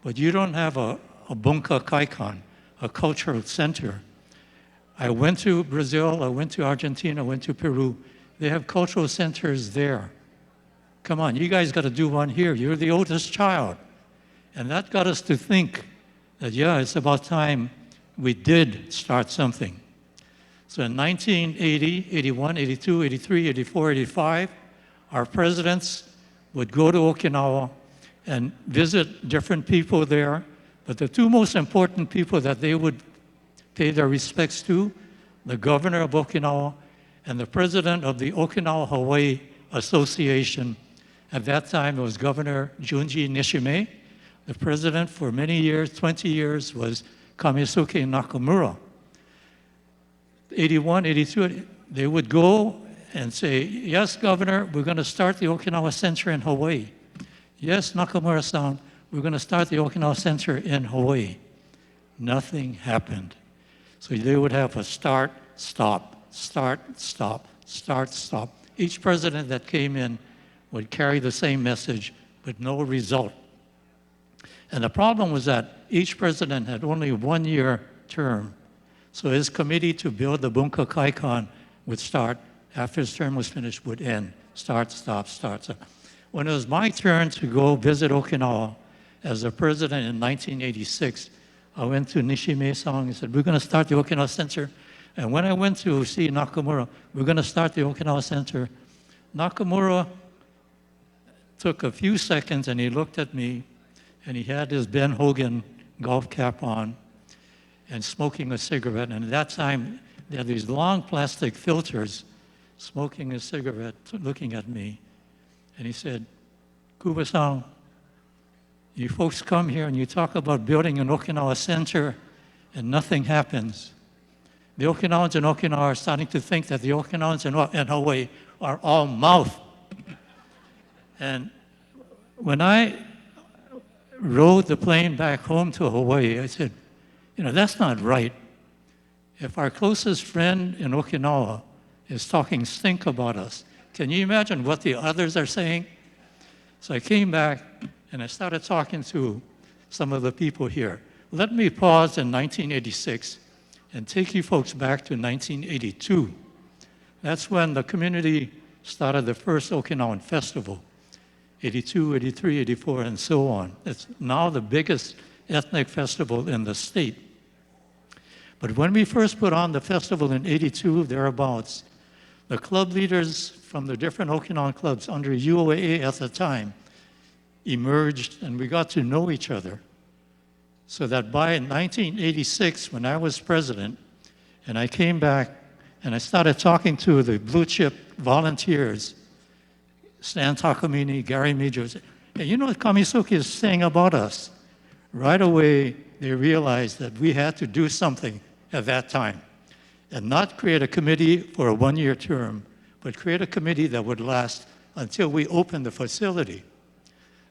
but you don't have a bunka kaikan, a cultural center. I went to Brazil, I went to Argentina, I went to Peru. They have cultural centers there. Come on, you guys got to do one here. You're the oldest child. And that got us to think that, yeah, it's about time we did start something. So in 1980, 81, 82, 83, 84, 85, our presidents would go to Okinawa and visit different people there. But the 2 most important people that they would pay their respects to, the governor of Okinawa and the president of the Okinawa-Hawaii Association. At that time, it was Governor Junji Nishime. The president for many years, 20 years, was Kamesuke Nakamura. 81, 82, they would go and say, yes, Governor, we're going to start the Okinawa Center in Hawaii. Yes, Nakamura-san, we're going to start the Okinawa Center in Hawaii. Nothing happened. So they would have a start, stop, start, stop, start, stop. Each president that came in would carry the same message, but no result. And the problem was that each president had only 1-year term. So his committee to build the Bunka Kaikan would start, after his term was finished, would end. Start, stop, start, stop. When it was my turn to go visit Okinawa as a president in 1986, I went to Nishime-san and said, we're going to start the Okinawa Center. And when I went to see Nakamura, we're going to start the Okinawa Center, Nakamura took a few seconds and he looked at me and he had his Ben Hogan golf cap on and smoking a cigarette. And at that time, they had these long plastic filters, smoking a cigarette, looking at me. And he said, Kuba-san, you folks come here and you talk about building an Okinawa Center and nothing happens. The Okinawans in Okinawa are starting to think that the Okinawans in Hawaii are all mouth. And when I rode the plane back home to Hawaii, I said, you know, that's not right. If our closest friend in Okinawa is talking stink about us, can you imagine what the others are saying? So I came back and I started talking to some of the people here. Let me pause in 1986 and take you folks back to 1982. That's when the community started the first Okinawan festival, 82, 83, 84, and so on. It's now the biggest ethnic festival in the state. But when we first put on the festival in 82, thereabouts, the club leaders from the different Okinawan clubs under HUOA at the time emerged, and we got to know each other. So that by 1986, when I was president, and I came back and I started talking to the blue chip volunteers, Stan Takamine, Gary Major, hey, you know what Kamisuke is saying about us? Right away, they realized that we had to do something at that time and not create a committee for a one-year term, but create a committee that would last until we opened the facility.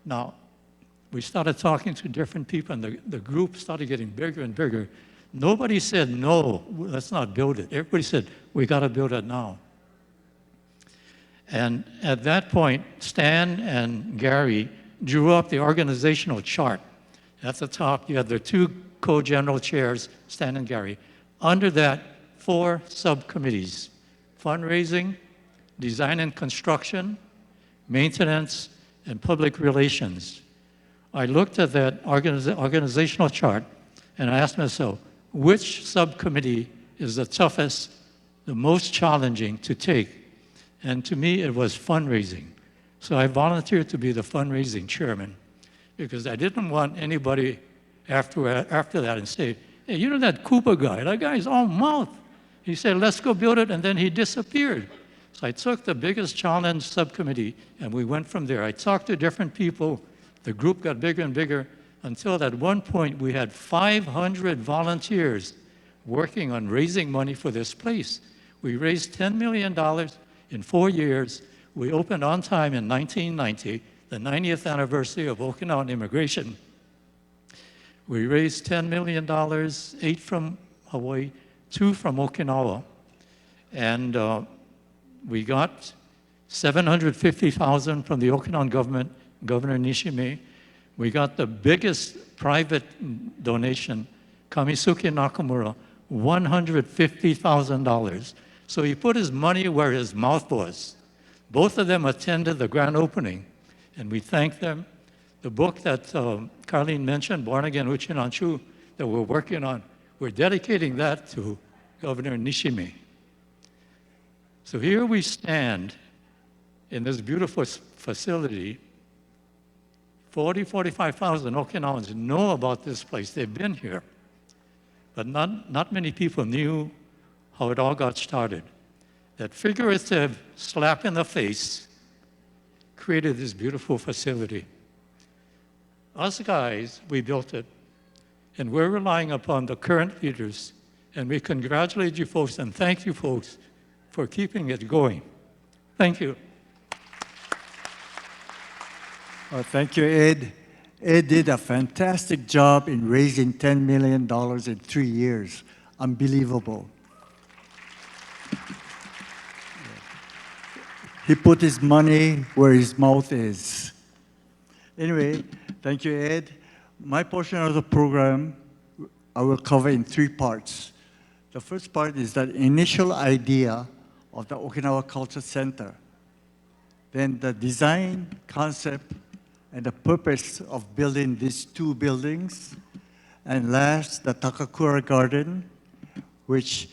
Now, we started talking to different people, and the group started getting bigger and bigger. Nobody said, no, let's not build it. Everybody said, we got to build it now. And at that point, Stan and Gary drew up the organizational chart. At the top, you had the two co-general chairs, Stan and Gary. Under that, 4 subcommittees: fundraising, design and construction, maintenance, and public relations. I looked at that organizational chart and I asked myself, which subcommittee is the toughest, the most challenging to take? And to me, it was fundraising. So I volunteered to be the fundraising chairman because I didn't want anybody after that and say, hey, you know that Kuba guy? That guy's all mouth. He said, let's go build it, and then he disappeared. So I took the biggest challenge subcommittee, and we went from there. I talked to different people. The group got bigger and bigger until at one point we had 500 volunteers working on raising money for this place. We raised $10 million in 4 years. We opened on time in 1990, the 90th anniversary of Okinawan immigration. We raised $10 million, 8 from Hawaii, 2 from Okinawa. And we got $750,000 from the Okinawan government, Governor Nishime. We got the biggest private donation, Kamisuke Nakamura, $150,000. So he put his money where his mouth was. Both of them attended the grand opening, and we thank them. The book that Carlene mentioned, Born Again Uchinanchu, that we're working on, we're dedicating that to Governor Nishime. So here we stand in this beautiful facility. 45,000 Okinawans know about this place. They've been here. But not many people knew how it all got started. That figurative slap in the face created this beautiful facility. Us guys, we built it, and we're relying upon the current leaders, and we congratulate you folks and thank you folks for keeping it going. Thank you. Thank you, Ed. Ed did a fantastic job in raising $10 million in 3 years. Unbelievable. He put his money where his mouth is. Anyway, thank you, Ed. My portion of the program I will cover in 3 parts. The first part is the initial idea of the Okinawa Culture Center. Then the design, concept, and the purpose of building these 2 buildings. And last, the Takakura Garden, which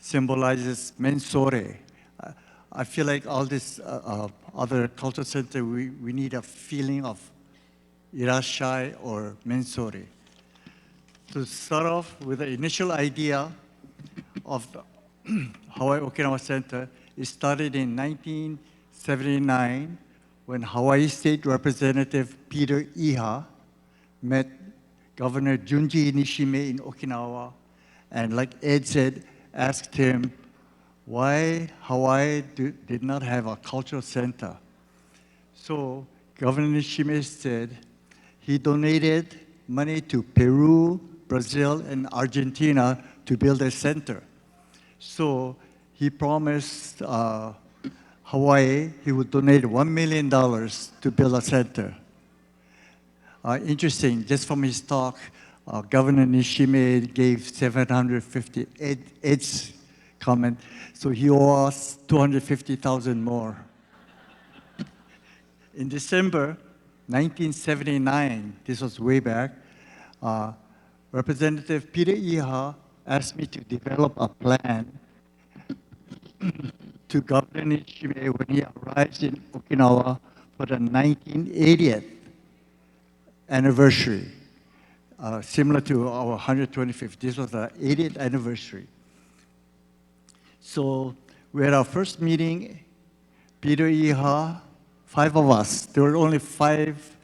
symbolizes mensore. I feel like all this other culture center, we need a feeling of irashai or mensore. To start off with the initial idea of the Hawaii Okinawa Center, it started in 1979 when Hawaii State Representative Peter Iha met Governor Junji Nishime in Okinawa, and like Ed said, asked him why Hawaii did not have a cultural center. So Governor Nishime said, he donated money to Peru, Brazil, and Argentina to build a center. So he promised Hawaii he would donate $1 million to build a center. Interesting, just from his talk, Governor Nishime gave 750 Ed's comment, so he owes us 250,000 more. In December 1979, this was way back, Representative Peter Iha asked me to develop a plan to Governor Nishime when he arrives in Okinawa for the 1980th anniversary, similar to our 125th. This was the 80th anniversary. So we had our first meeting, Peter Iha, 5 of us. There were only 5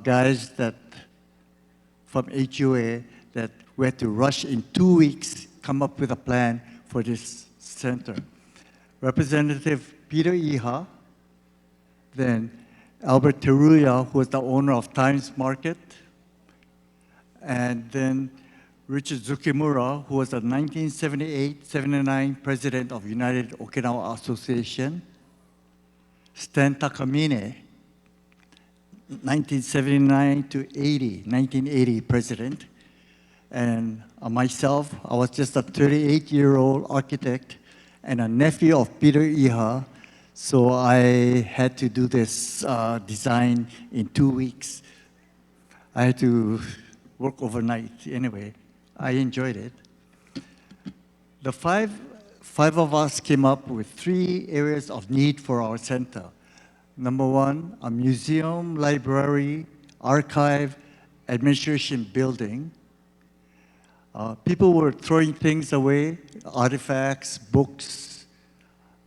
guys that from HUOA that we had to rush in 2 weeks, come up with a plan for this center. Representative Peter Iha, then Albert Teruya, who was the owner of Times Market, and then Richard Zukimura, who was the 1978-79 president of United Okinawa Association, Stan Takamine, 1979 to 1980 president, and myself, I was just a 38-year-old architect and a nephew of Peter Iha, so I had to do this design in 2 weeks. I had to work overnight anyway. I enjoyed it. The five of us came up with 3 areas of need for our center. Number 1, a museum, library, archive, administration building. People were throwing things away, artifacts, books.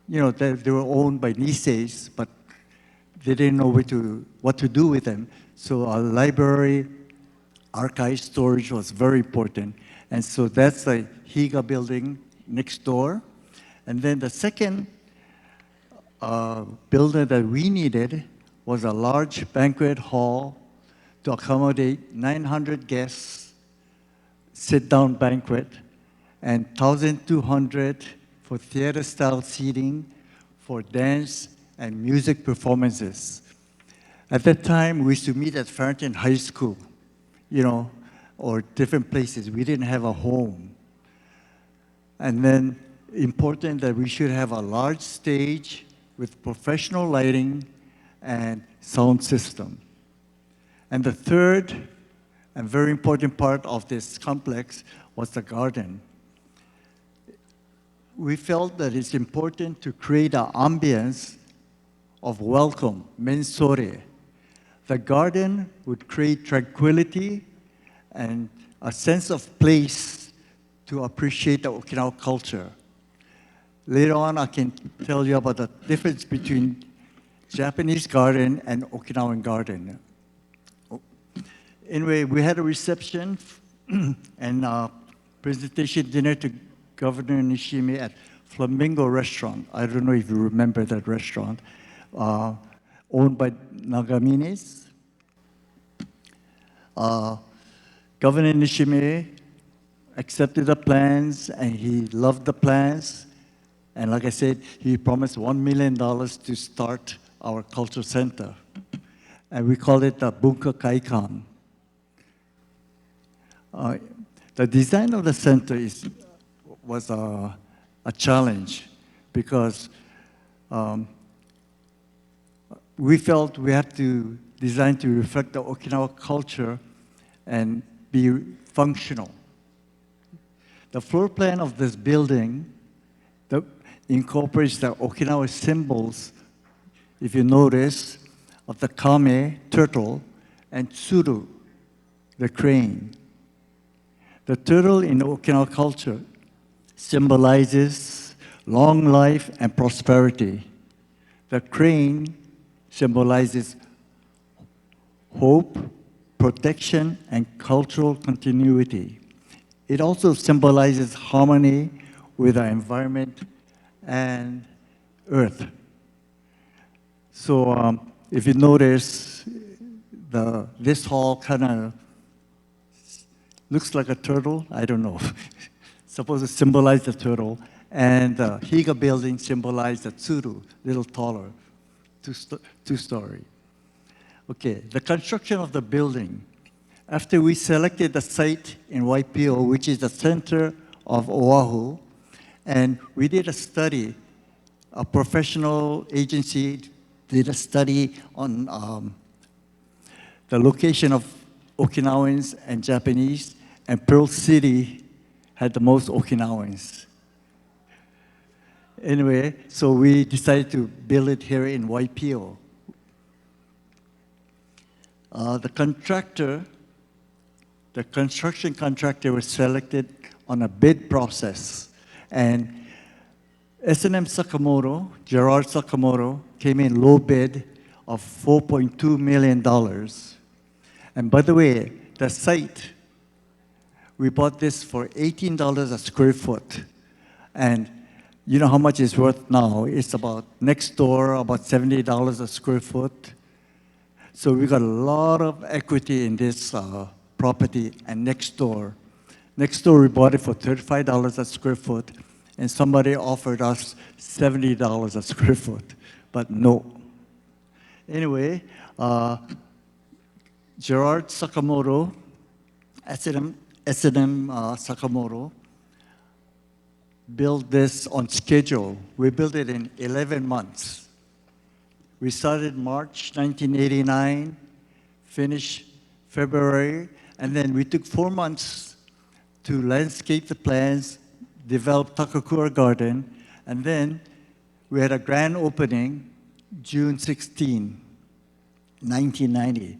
You know, they were owned by Nisseis, but they didn't know what to do with them. So a library, archive storage was very important. And so that's the Higa building next door. And then the second building that we needed was a large banquet hall to accommodate 900 guests, sit-down banquet, and 1,200 for theater-style seating for dance and music performances. At that time, we used to meet at Farrington High School, you know, or different places. We didn't have a home. And then important that we should have a large stage with professional lighting and sound system. And the third and very important part of this complex was the garden. We felt that it's important to create an ambience of welcome, mensore. The garden would create tranquility and a sense of place to appreciate the Okinawa culture. Later on, I can tell you about the difference between Japanese garden and Okinawan garden. Anyway, we had a reception and a presentation dinner to Governor Nishime at Flamingo Restaurant. I don't know if you remember that restaurant, owned by Nagaminis. Governor Nishime accepted the plans, and he loved the plans. And like I said, he promised $1 million to start our culture center. And we call it the Bunka Kaikan. The design of the center was a challenge because we felt we had to design to reflect the Okinawa culture and be functional. The floor plan of this building incorporates the Okinawa symbols, if you notice, of the kame, turtle, and tsuru, the crane. The turtle in Okinawa culture symbolizes long life and prosperity. The crane symbolizes hope, protection, and cultural continuity. It also symbolizes harmony with the environment and earth. So if you notice, this hall kind of looks like a turtle. I don't know. Supposed to symbolize the turtle. And the Higa building symbolized the tsuru, little taller, two-story. Okay, the construction of the building. After we selected the site in Waipio, which is the center of Oahu, and we did a study, a professional agency did a study on the location of Okinawans and Japanese, and Pearl City had the most Okinawans. Anyway, so we decided to build it here in Waipio. The construction contractor was selected on a bid process, and S&M Sakamoto, Gerard Sakamoto, came in low bid of $4.2 million. And by the way, the site, we bought this for $18 a square foot. And you know how much it's worth now? It's about next door, about $70 a square foot. So we got a lot of equity in this property. And next door we bought it for $35 a square foot, and somebody offered us $70 a square foot, but no. Anyway, Gerard Sakamoto, S&M Sakamoto, built this on schedule. We built it in 11 months. We started March 1989, finished February, and then we took 4 months to landscape the plans, develop Takakura Garden, and then we had a grand opening June 16, 1990.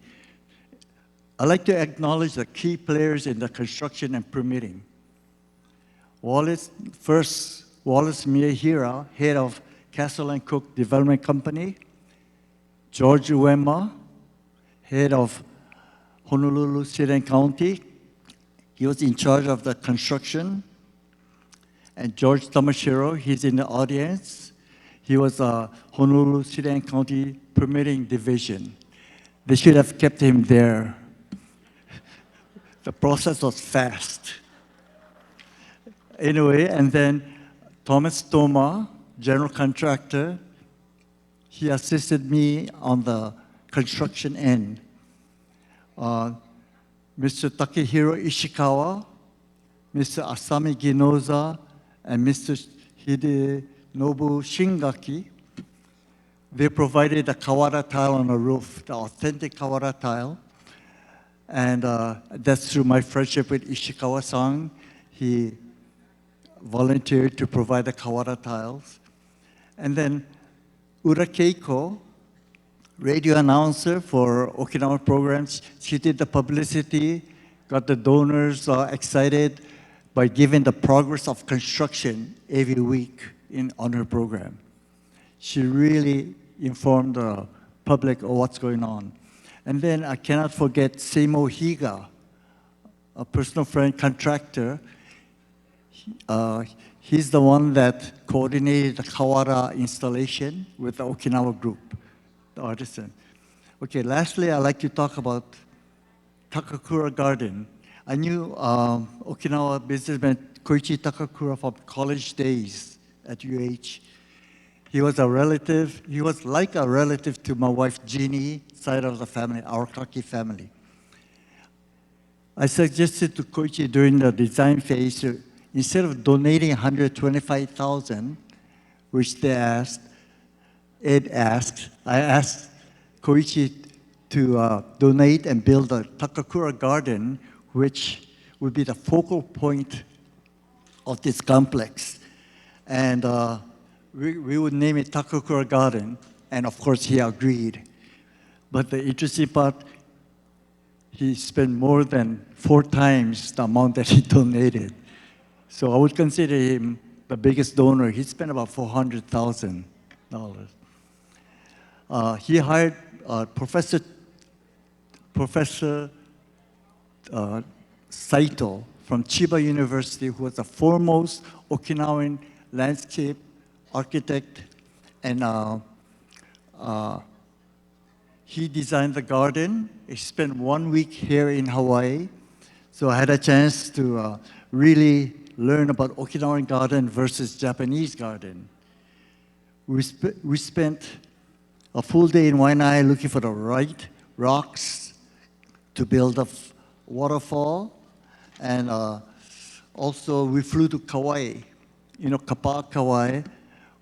I'd like to acknowledge the key players in the construction and permitting. Wallace Miyahira, head of Castle and Cook Development Company. George Uema, head of Honolulu City and County. He was in charge of the construction. And George Tamashiro, he's in the audience. He was Honolulu City and County Permitting Division. They should have kept him there. The process was fast. Anyway, and then Thomas Toma, general contractor, he assisted me on the construction end. Mr. Takehiro Ishikawa, Mr. Asami Ginoza, and Mr. Hidenobu Shingaki, they provided the Kawara tile on the roof, the authentic Kawara tile. And that's through my friendship with Ishikawa-san. He volunteered to provide the Kawara tiles. And then Ura Keiko, radio announcer for Okinawa programs, she did the publicity, got the donors excited by giving the progress of construction every week on her program. She really informed the public of what's going on. And then I cannot forget Seimo Higa, a personal friend contractor. He's the one that coordinated the Kawara installation with the Okinawa group, the artisan. Okay, lastly, I'd like to talk about Takakura Garden. I knew Okinawa businessman Koichi Takakura from college days at UH. He was like a relative to my wife Jeannie, side of the family, our Kaki family. I suggested to Koichi during the design phase, instead of donating $125,000, which they asked, Ed asked, I asked Koichi to donate and build a Takakura Garden, which would be the focal point of this complex. And we would name it Takakura Garden, and of course he agreed. But the interesting part, he spent more than 4 times the amount that he donated. So I would consider him the biggest donor. He spent about $400,000. He hired Professor Saito from Chiba University, who was the foremost Okinawan landscape architect, and He designed the garden. He spent 1 week here in Hawaii. So I had a chance to really learn about Okinawan garden versus Japanese garden. We spent a full day in Waianae looking for the right rocks to build a waterfall. And also we flew to Kauai, Kapa Kauai,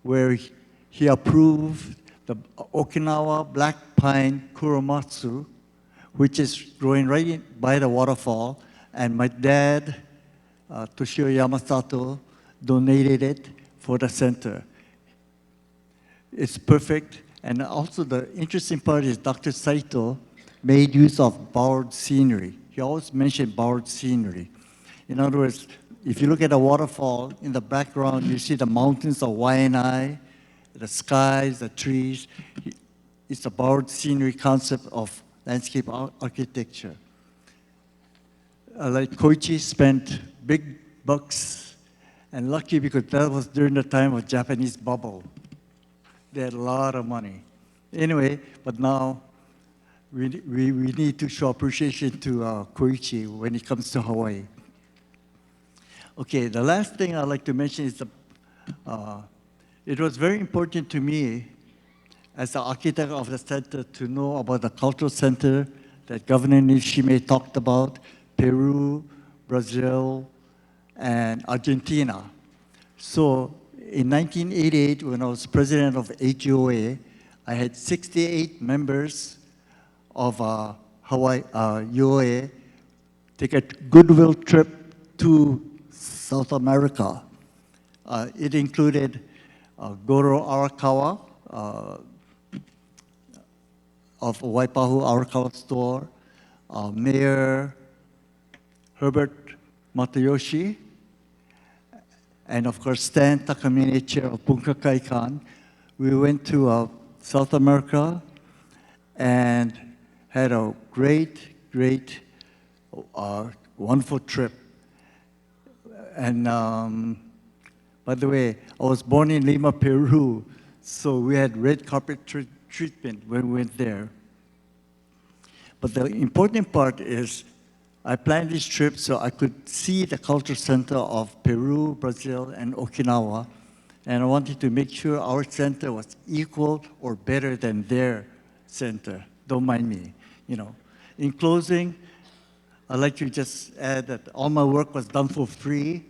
where he approved the Okinawa black pine kuromatsu, which is growing right by the waterfall. And my dad, Toshio Yamasato, donated it for the center. It's perfect. And also the interesting part is Dr. Saito made use of borrowed scenery. He always mentioned borrowed scenery. In other words, if you look at a waterfall, in the background, you see the mountains of Waianae, the skies, the trees. It's a borrowed scenery concept of landscape architecture. Like Koichi spent big bucks, and lucky because that was during the time of Japanese bubble. They had a lot of money. Anyway, but now we need to show appreciation to Koichi when it comes to Hawaii. Okay, the last thing I'd like to mention is it was very important to me as the architect of the center to know about the cultural center that Governor Nishime talked about, Peru, Brazil, and Argentina. So in 1988, when I was president of HUOA, I had 68 members of Hawaii UOA take a goodwill trip to South America. It included Goro Arakawa of Waipahu Arakawa store, Mayor Herbert Matayoshi, and of course Stan Takamine, chair of Bunka Kaikan. We went to South America and had a great, wonderful trip. And by the way, I was born in Lima, Peru, so we had red carpet treatment when we went there. But the important part is I planned this trip so I could see the cultural center of Peru, Brazil, and Okinawa, and I wanted to make sure our center was equal or better than their center. Don't mind me, In closing, I'd like to just add that all my work was done for free.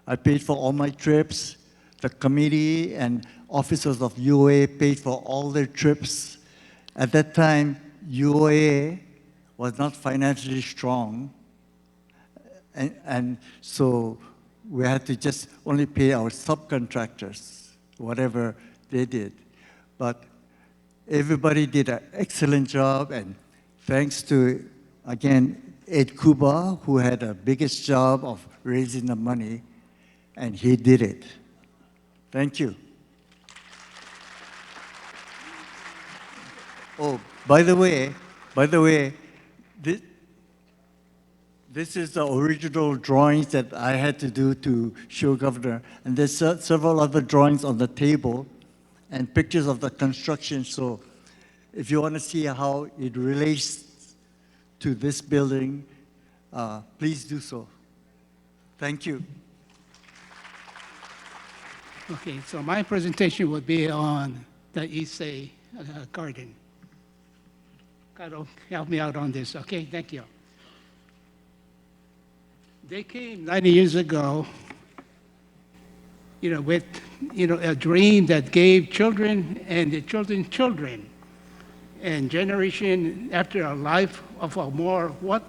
I paid for all my trips. The committee and officers of UOA paid for all their trips. At that time, UOA was not financially strong, and so we had to just only pay our subcontractors, whatever they did. But everybody did an excellent job, and thanks to, again, Ed Kuba, who had the biggest job of raising the money, and he did it. Thank you. Oh, by the way, this is the original drawings that I had to do to show Governor, and there's several other drawings on the table and pictures of the construction. So if you want to see how it relates to this building, please do so. Thank you. Okay, so my presentation would be on the Issei garden. God will help me out on this. Okay, thank you. They came 90 years ago, with, a dream that gave children and the children's children and generation after a life of more what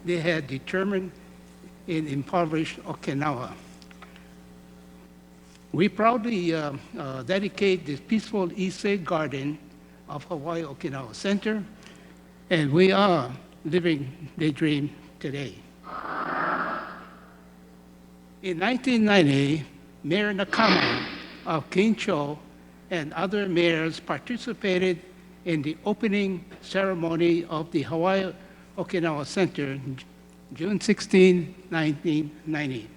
they had determined in impoverished Okinawa. We proudly dedicate this peaceful Issei garden of Hawaii Okinawa Center, and we are living the dream today. In 1990, Mayor Nakagawa of Kincho and other mayors participated in the opening ceremony of the Hawaii Okinawa Center, June 16, 1990.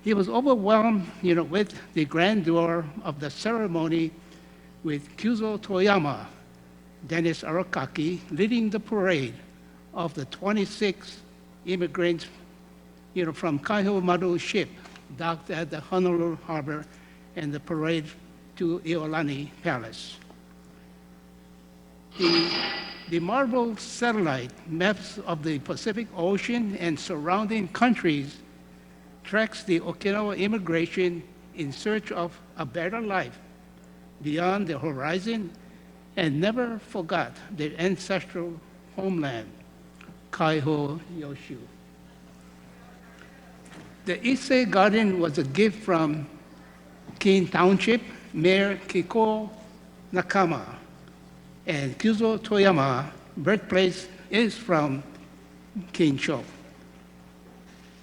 He was overwhelmed, with the grandeur of the ceremony with Kyuzo Toyama Dennis Arakaki, leading the parade of the 26 immigrants from Kaiho Maru ship docked at the Honolulu Harbor and the parade to Iolani Palace. The marble satellite maps of the Pacific Ocean and surrounding countries tracks the Okinawa immigration in search of a better life beyond the horizon and never forgot their ancestral homeland, Kaiho Yoshu. The Issei Garden was a gift from Kin Township Mayor Kiko Nakama, and Kyuzo Toyama, birthplace, is from Kincho.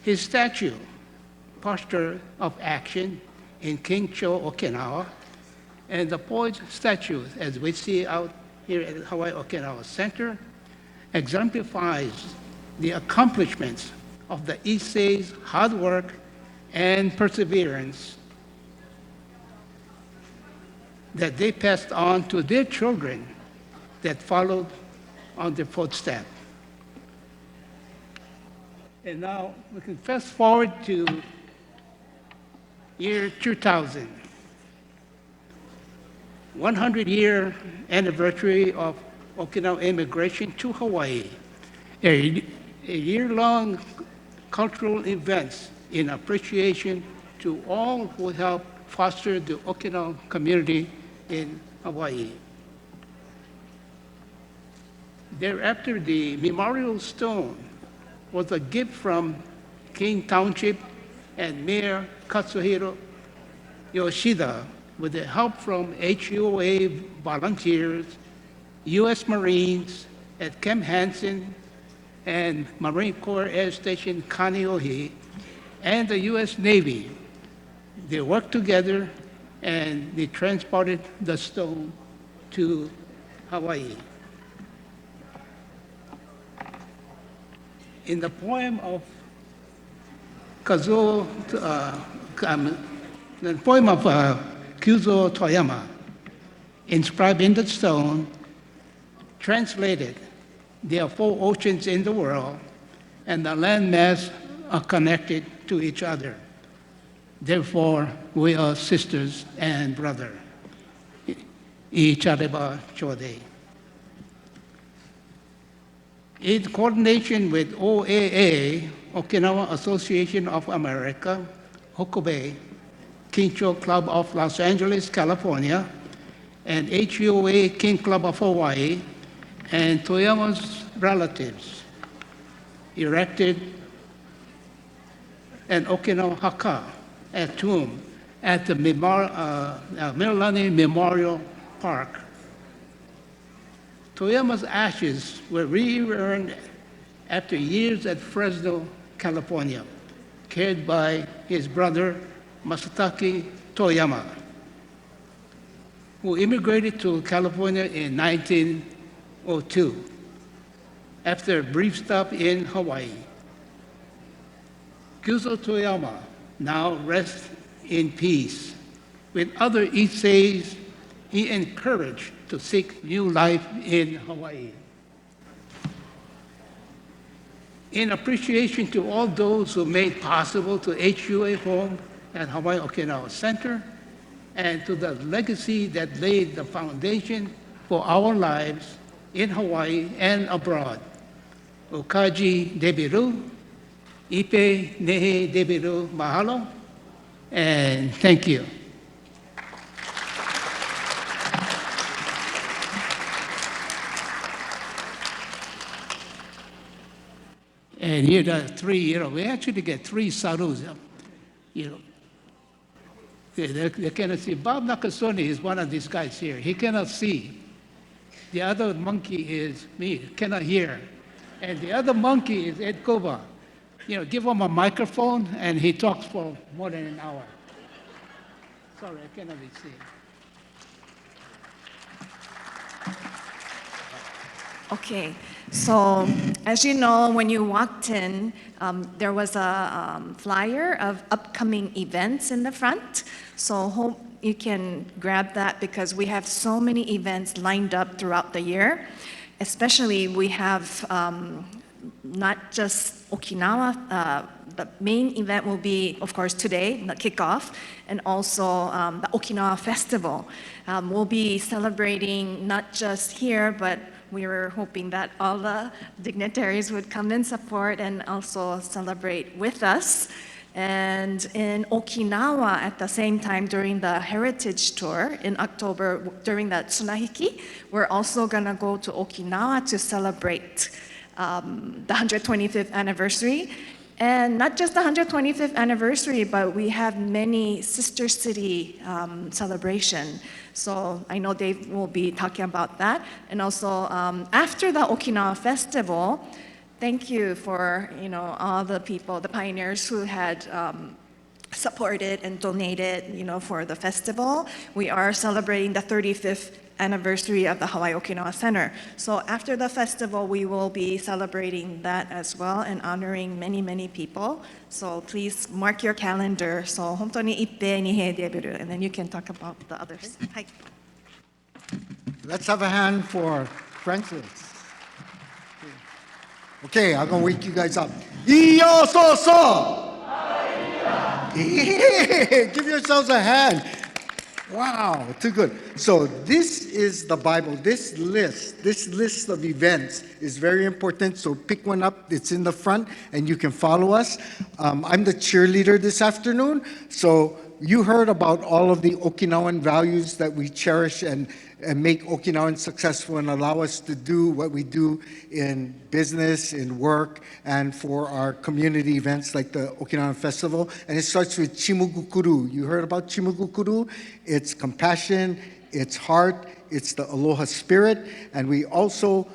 His statue, Posture of Action in Kincho, Okinawa, and the poet's statue, as we see out here at Hawaii Okinawa Center, exemplifies the accomplishments of the Issei's hard work and perseverance that they passed on to their children that followed on their footsteps. And now we can fast forward to year 2000, 100-year anniversary of Okinawa immigration to Hawaii, a year-long cultural events in appreciation to all who helped foster the Okinawa community in Hawaii. Thereafter, the memorial stone was a gift from King Township and Mayor Katsuhiro Yoshida with the help from HUOA volunteers, U.S. Marines at Camp Hansen and Marine Corps Air Station Kaneohe, and the U.S. Navy. They worked together and they transported the stone to Hawaii. In the poem of Kyuzo Toyama, inscribed in the stone, translated, there are 4 oceans in the world, and the landmass are connected to each other. Therefore, we are sisters and brothers. Ichareba Chode. In coordination with OAA, Okinawa Association of America, Hokobe, Kincho Club of Los Angeles, California, and HUOA King Club of Hawaii, and Toyama's relatives, erected an Okinawa haka, a tomb, at the Mililani Memorial Park. Toyama's ashes were reurned after years at Fresno, California, carried by his brother Masataki Toyama, who immigrated to California in 1902 after a brief stop in Hawaii. Kyuzo Toyama now rests in peace. With other Isseis, he encouraged to seek new life in Hawaii. In appreciation to all those who made possible to HUA home at Hawaii Okinawa Center, and to the legacy that laid the foundation for our lives in Hawaii and abroad. Okaji Debiru, Ipe Nehe Debiru Mahalo, and thank you. And here are 3, we actually get 3 salutes, They cannot see. Bob Nakasone is one of these guys here. He cannot see. The other monkey is me, cannot hear. And the other monkey is Ed Koba. Give him a microphone and he talks for more than an hour. Sorry, I cannot be seen. Okay, so as you know, when you walked in, there was a flyer of upcoming events in the front. So you can grab that because we have so many events lined up throughout the year. Especially, we have not just Okinawa. The main event will be, of course, today, the kickoff, and also the Okinawa Festival. We'll be celebrating not just here, but we were hoping that all the dignitaries would come and support and also celebrate with us. And in Okinawa, at the same time, during the Heritage Tour in October, during the Tsunahiki, we're also gonna go to Okinawa to celebrate the 125th anniversary. And not just the 125th anniversary, but we have many sister city celebration. So I know Dave will be talking about that. And also after the Okinawa Festival, thank you for all the people, the pioneers who had supported and donated for the festival. We are celebrating the 35th anniversary of the Hawaii Okinawa Center. So after the festival, we will be celebrating that as well and honoring many, many people. So please mark your calendar. So 本当にいっぺんに出る and then you can talk about the others. はい。 Let's have a hand for Francis. Okay, I'm gonna wake you guys up. Iyo so so! Give yourselves a hand. Wow, too good. So this is the Bible. This list of events is very important. So pick one up. It's in the front, and you can follow us. I'm the cheerleader this afternoon. So you heard about all of the Okinawan values that we cherish and make Okinawans successful and allow us to do what we do in business, in work, and for our community events like the Okinawan Festival. And it starts with Chimugukuru. You heard about Chimugukuru? It's compassion, it's heart, it's the aloha spirit. And we also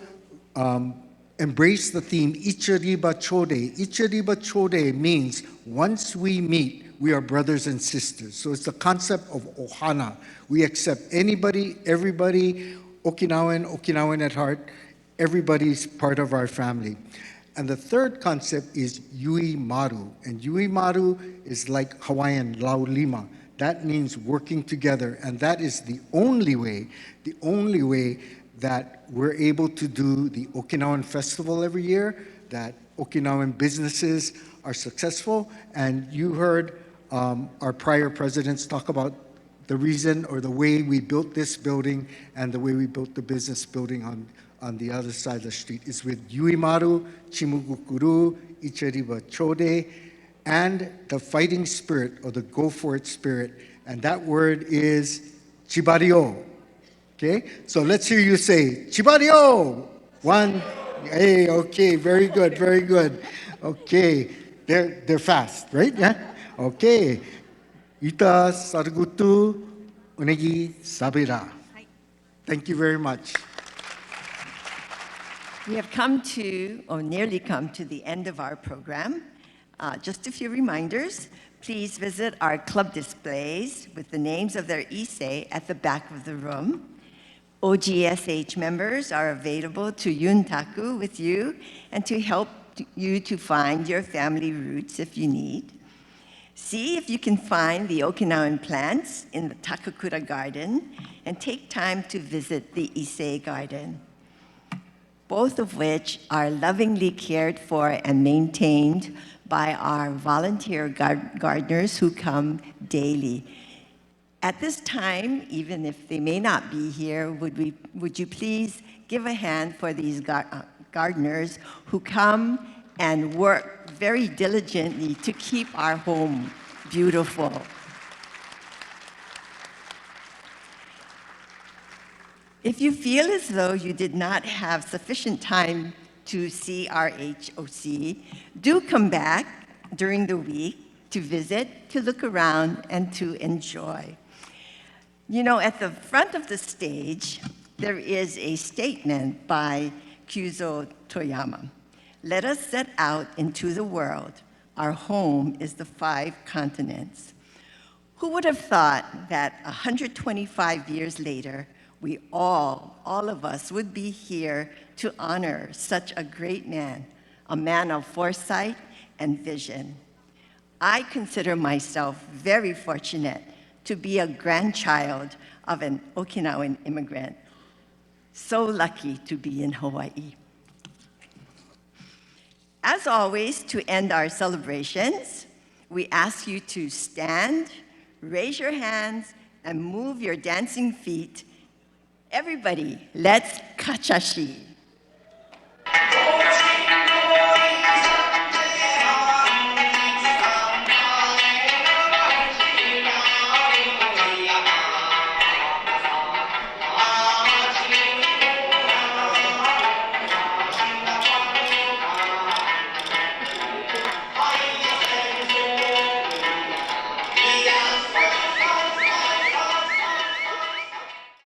embrace the theme Ichiriba Chode. Ichiriba Chode means once we meet, we are brothers and sisters. So it's the concept of ohana. We accept anybody, everybody, Okinawan at heart. Everybody's part of our family. And the third concept is Yui Maru. And Yui Maru is like Hawaiian laulima. That means working together. And that is the only way that we're able to do the Okinawan Festival every year, that Okinawan businesses are successful. And you heard our prior presidents talk about the reason or the way we built this building and the way we built the business building on the other side of the street is with Yui Maru, Chimugukuru, Ichiriba Chode, and the fighting spirit or the go for it spirit. And that word is Chibario. Okay? So let's hear you say Chibario. One. Hey, okay, very good, very good. Okay. They're fast, right? Yeah? Okay. Ita sargutu unegi sabira. Thank you very much. We have come to, or nearly come to the end of our program. Just a few reminders. Please visit our club displays with the names of their Issei at the back of the room. OGSH members are available to Yuntaku with you and to help you to find your family roots if you need. See if you can find the Okinawan plants in the Takakura Garden and take time to visit the Issei Garden, both of which are lovingly cared for and maintained by our volunteer gardeners who come daily. At this time, even if they may not be here, would you please give a hand for these gardeners who come and work very diligently to keep our home beautiful. If you feel as though you did not have sufficient time to see our HOC, do come back during the week to visit, to look around, and to enjoy. You know, at the front of the stage, there is a statement by Kyuzo Toyama. Let us set out into the world. Our home is the 5 continents. Who would have thought that 125 years later, we all of us would be here to honor such a great man, a man of foresight and vision. I consider myself very fortunate to be a grandchild of an Okinawan immigrant. So lucky to be in Hawaii. As always, to end our celebrations, we ask you to stand, raise your hands, and move your dancing feet. Everybody, let's kachashi.